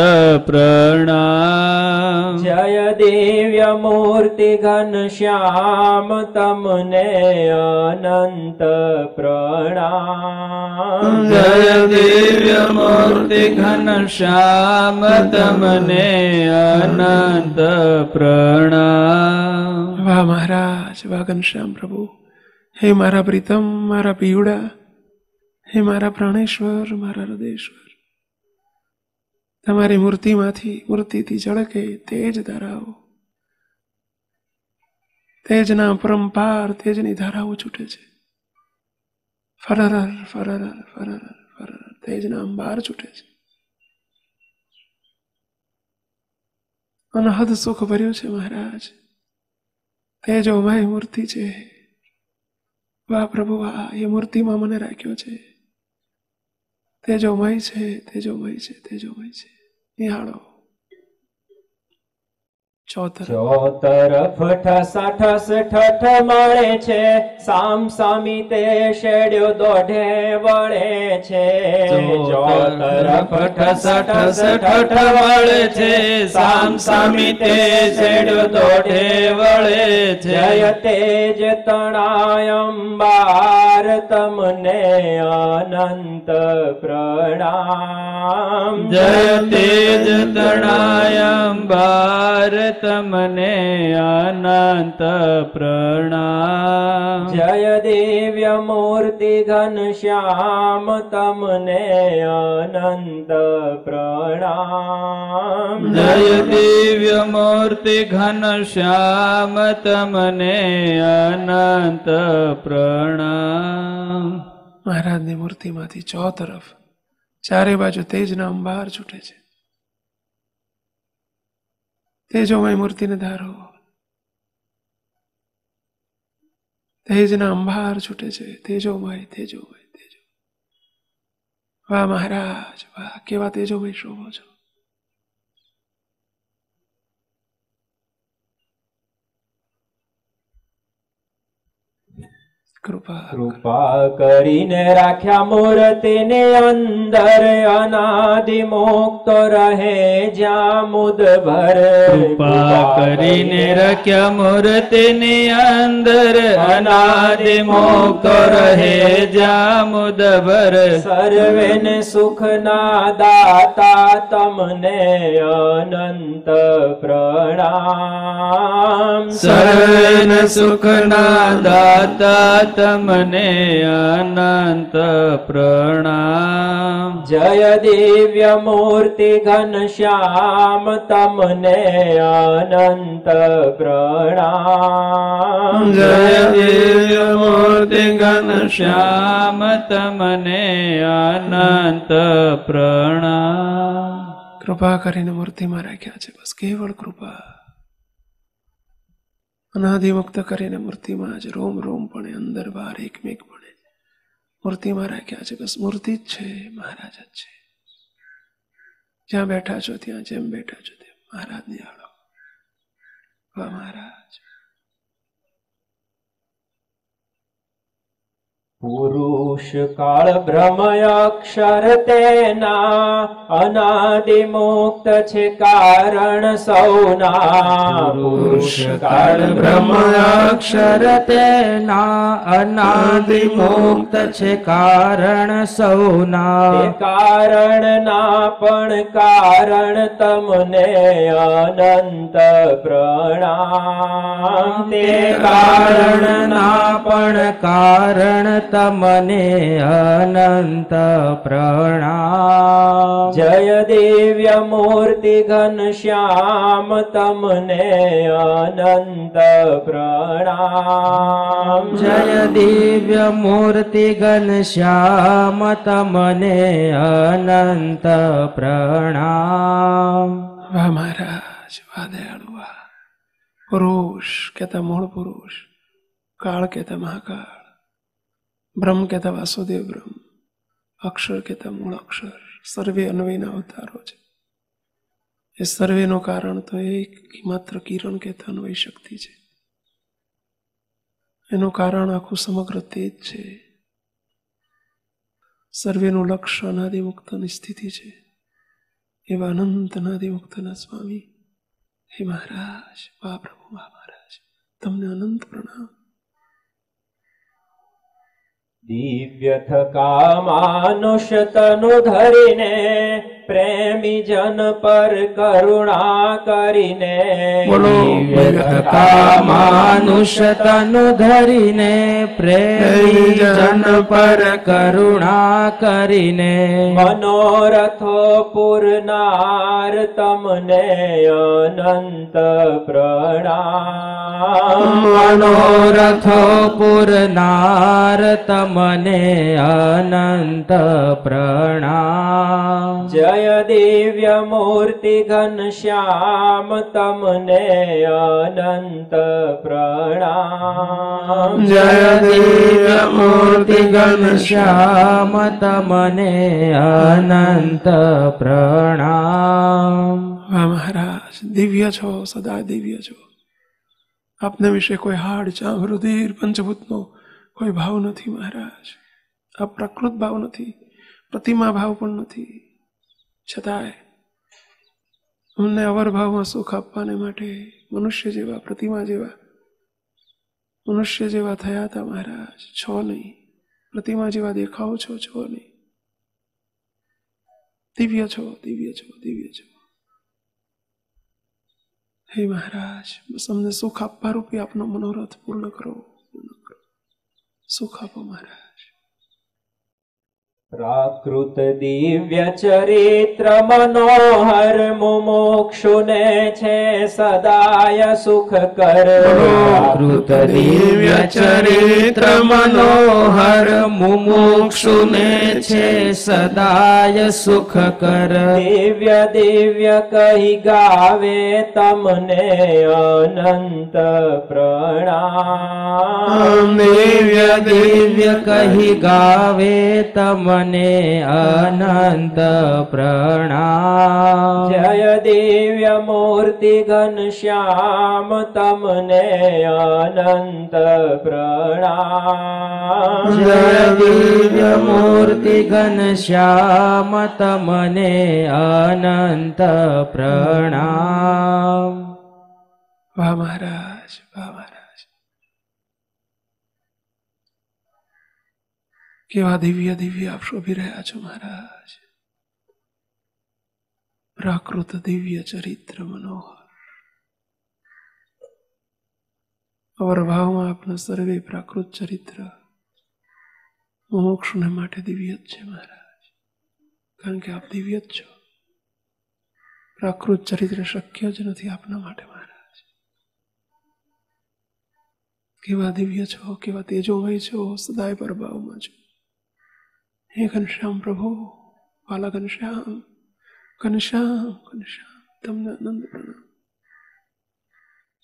પ્રણામ. જય દિવ્ય મૂર્તિ ઘનશ્યામ તમને અનંત પ્રણામ. જય દિવ્ય મૂર્તિ ઘનશ્યામ તમને અનંત પ્રણામ. વાહ મહારાજ, વાહ ઘનશ્યામ પ્રભુ, હે મારા પ્રીતમ, મારા પીવડા, હે મારા પ્રાણેશ્વર, મારા હૃદયેશ્વર, તમારી મૂર્તિથી ઝળકે તેજ ધારાઓ, તેજના પરંપાર તેજની ધારાઓ છૂટે છે. ફરર ફરર ફરર ફરર તેજના અંબાર છૂટે છે. અનહદ સુખ ભર્યું છે મહારાજ. તેજોમય મૂર્તિ છે. વાહ પ્રભુ, વાહ, એ મૂર્તિમાં મને રાખ્યો છે. તેજોમય છે, તેજોમય છે, તેજોમય છે. નિહાળો. ચોતરફ ઠસાઠસ ઠઠ મળે છે, સામ સામી તે શેડ્યો દોઢે વળે છે. ચોતરફ ઠસાઠસ ઠઠ મળે છે, સામ સામી તે શેડ્યો દોઢે વળે છે. જય તેજ તણાયંબાર તમને અનંત પ્રણામ. જય તેજ તણાયંબાર તમને અનંત પ્રણામ. જય દિવ્ય મૂર્તિ ઘનશ્યામ તમને અનંત પ્રણામ. જય દિવ્ય મૂર્તિ ઘનશ્યામ તમને અનંત પ્રણામ. મહારાજની મૂર્તિમાંથી ચોતરફ ચારે બાજુ તેજના અંબાર છૂટે છે. તેજોમય મૂર્તિને ધારો, તેજના અંબાર છૂટે છે. તેજોમય, તેજોમય, તેજો. વાહ મહારાજ, વાહ, કેવા તેજોમય શોભો છો. કૃપા કરીને રાખ્યા મૂર્તિને અંદર, અનાદિ મુક્ત રહે જ્યાં મુદભર. કૃપા કરીને રાખ્યા મૂર્તિની અંદર, અનાદિ મુક્ત રહે જ્યાં મુદભર. સર્વેને સુખના દાતા તમને અનંત પ્રણામ. સર્વેને સુખના દાતા તમને અનંત પ્રણામ. જય દિવ્ય મૂર્તિ ઘનશ્યામ તમને અનંત પ્રણામ. જય દિવ્ય મૂર્તિ ઘનશ્યામ તમને અનંત પ્રણામ. કૃપા કરીને મૂર્તિમાં રાખ્યા છે, બસ કેવળ કૃપા. અનાદિમુક્ત કરીને મૂર્તિમાં જ રોમ રોમ પણ અંદર બહાર એકમેક પણ મૂર્તિમાં રાખ્યા છે. બસ મૂર્તિ જ છે, મહારાજ જ છે. જ્યાં બેઠા છો ત્યાં, જેમ બેઠા છો તેમ મહારાજ નિહાળો. વાહ મહારાજ. પુરુષ કાળ બ્રહ્મય અક્ષર તેના, અનાદિ મુક્ત છે કારણ સૌના. પુરુષ કાળ બ્રહ્મય અક્ષર તેના, અનાદિ મુક્ત છે કારણ સૌના. તે કારણના પણ કારણ તમને અનંત પ્રણામ. તે કારણના પણ કારણ તમને અનંત પ્રણામ. જય દિવ્ય મૂર્તિ ઘનશ્યામ તમને અનંત પ્રણામ. જય દિવ્ય મૂર્તિ ઘનશ્યામ તમને અનંત પ્રણામ. વાહ મહારાજ, વાહ દયાળુ, વાહ. પુરુષ કહેતા મૂળ પુરુષ, કાળ કહેતા મહાકાળ, બ્રહ્મ કહેતા વાસુદેવ બ્રહ્મ, અક્ષર કહેતા મૂળ અક્ષર, સર્વે અન્વયના અવતારો છે. એ સર્વેનું કારણ તો એક માત્ર કિરણ કહેતા અન્વય શક્તિ છે. એનું કારણ આખું સમગ્ર તેજ છે. સર્વેનું લક્ષ્ય અનાદિમુક્તની સ્થિતિ છે. એવા અનંત અનાદિમુક્તના સ્વામી હે મહારાજ, વાહ પ્રભુ, વાહ મહારાજ, તમને અનંત પ્રણામ. દિવ્ય થકા માનુષ તનુ ધરીને પ્રેમી જન પર કરુણા કરીને. બોલો. દિવ્ય થકા માનુષ તનુ ધરીને પ્રેમી જન પર કરુણા કરીને. મનોરથો પૂરનાર તમને અનંત પ્રણામ. મનોરથો પૂરનાર તમને અનંત પ્રણામ. જય દિવ્ય મૂર્તિ ઘનશ્યામ તમને અનંત પ્રણામ. જય દિવ્ય મૂર્તિ ઘનશ્યામ તમને અનંત પ્રણામ. વાહ મહારાજ, દિવ્ય છો, સદા દિવ્ય છો. આપને વિશે કોઈ હાડ, ચામ, રુધિર, પંચભૂતનો કોઈ ભાવ નથી મહારાજ. આ પ્રકૃત ભાવ નથી, પ્રતિમા ભાવ પણ નથી. છતાંય અમને અવરભાવમાં સુખ આપવાને માટે મનુષ્ય જેવા, પ્રતિમા જેવા, મનુષ્ય જેવા થયા હતા મહારાજ. છો નહીં, પ્રતિમા જેવા દેખાવ છો, છો નહીં. દિવ્ય છો, દિવ્ય છો, દિવ્ય છો. હે મહારાજ, બસ અમને સુખ આપવા રૂપી આપનો મનોરથ પૂર્ણ કરો, પૂર્ણ કરો. સુખ આપો મહારાજ. પ્રાકૃત દિવ્ય ચરિત્ર મનોહર મુમુક્ષુને છે સદાય સુખ કર. પ્રાકૃત દિવ્ય ચરિત્ર મનોહર મુમુક્ષુને છે સદાય સુખ કર. દિવ્ય દિવ્ય કહી ગાવે તમને અનંત પ્રણામ. દિવ્ય દિવ્ય કહી ગાવે તમને અનંત પ્રણામ. જય દિવ્ય મૂર્તિ ઘનશ્યામ તમને અનંત પ્રણામ. જય દિવ્ય મૂર્તિ ઘનશ્યામ તમને અનંત પ્રણામ. વાહ મહારાજ, વાહ મહારાજ. કેવા દિવ્ય દિવ્ય આપ શોભી રહ્યા છો મહારાજ. પ્રાકૃત દિવ્ય ચરિત્ર મનોહર. અવરભાવમાં આપના સર્વે પ્રાકૃત ચરિત્ર મોક્ષને માટે દિવ્ય જ છે મહારાજ. કારણ કે આપ દિવ્ય જ છો. પ્રાકૃત ચરિત્ર શક્ય જ નથી આપના માટે મહારાજ. કેવા દિવ્ય છો, કેવા તેજોમય છો, સદાય પરભાવમાં છો. હે ઘનશ્યામ પ્રભુ, વાલા ઘનશ્યામ, ઘનશ્યામ, ઘનશ્યામ, તમને આનંદ પ્રણામ.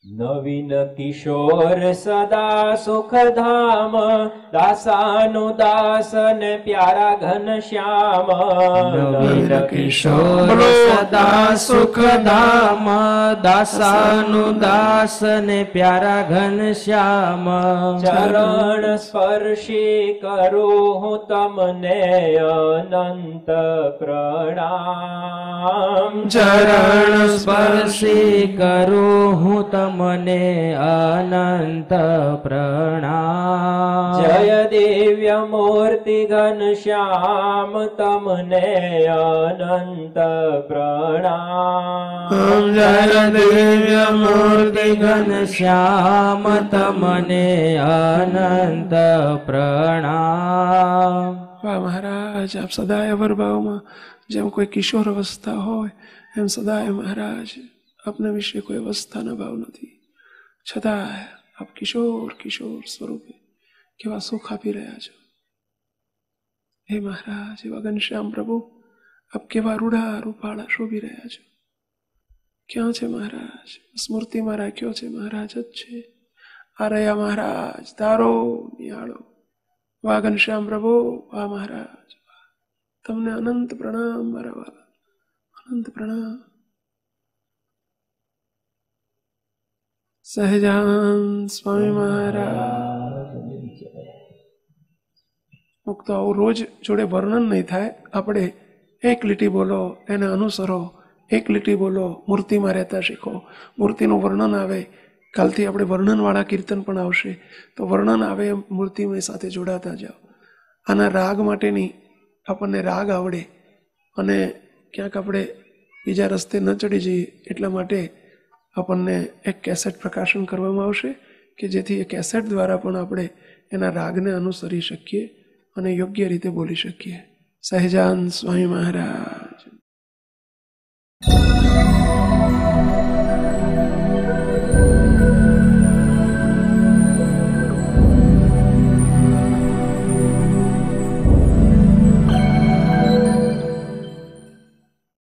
નવીન કિશોર સદા સુખધામ, દાસાનુદાસ ને પ્યારા ઘનશ્યામ. નવીન કિશોર સદા સુખધામ, દાસાનુદાસ ને પ્યારા ઘનશ્યામ. ચરણ સ્પર્શી કરું હું તમને અનંત પ્રણામ. ચરણ સ્પર્શી કરું હું તમને તમને અનંત પ્રણામ. જય દિવ્ય મૂર્તિ ઘનશ્યામ તમને અનંત પ્રણામ. જય દિવ્ય મૂર્તિ ઘનશ્યામ તમને અનંત પ્રણામ. વાહ મહારાજ, આપ સદાય અવરભાવમાં જેમ કોઈ કિશોર અવસ્થા હોય એમ સદાય મહારાજ આપના વિશે કોઈ અવસ્થાના ભાવ નથી, છતાં આપ કિશોર કિશોર સ્વરૂપે કેવા સુખ આપી રહ્યા છો. હે મહારાજ, એવા ઘનશ્યામ પ્રભુ આપ કેવા રૂડા રૂપાળા શોભી રહ્યા છો. ક્યાં છે મહારાજ? સ્મૃતિમાં રાખ્યો છે મહારાજ જ છે. આ રહ્યા મહારાજ, તારો નિહાળો. વાહ ઘનશ્યામ પ્રભુ, વાહ મહારાજ, તમને અનંત પ્રણામ મારા વાલા, અનંત પ્રણામ. સહજાન સ્વામી મહારાજ મુક્ત રોજ જોડે વર્ણન નહીં થાય. આપણે એક લીટી બોલો, એને અનુસરો, એક લીટી બોલો, મૂર્તિમાં રહેતા શીખો. મૂર્તિનું વર્ણન આવે, કાલથી આપણે વર્ણનવાળા કીર્તન પણ આવશે, તો વર્ણન આવે એમ મૂર્તિમય સાથે જોડાતા જાઓ. આના રાગ માટેની આપણને રાગ આવડે અને ક્યાંક આપણે બીજા રસ્તે ન ચડી જઈએ એટલા માટે આપણને એક કેસેટ પ્રકાશન કરવામાં આવશે કે જેથી એ કેસેટ દ્વારા પણ આપણે એના રાગને અનુસરી શકીએ અને યોગ્ય રીતે બોલી શકીએ. સહજાન સ્વામી મહારાજ.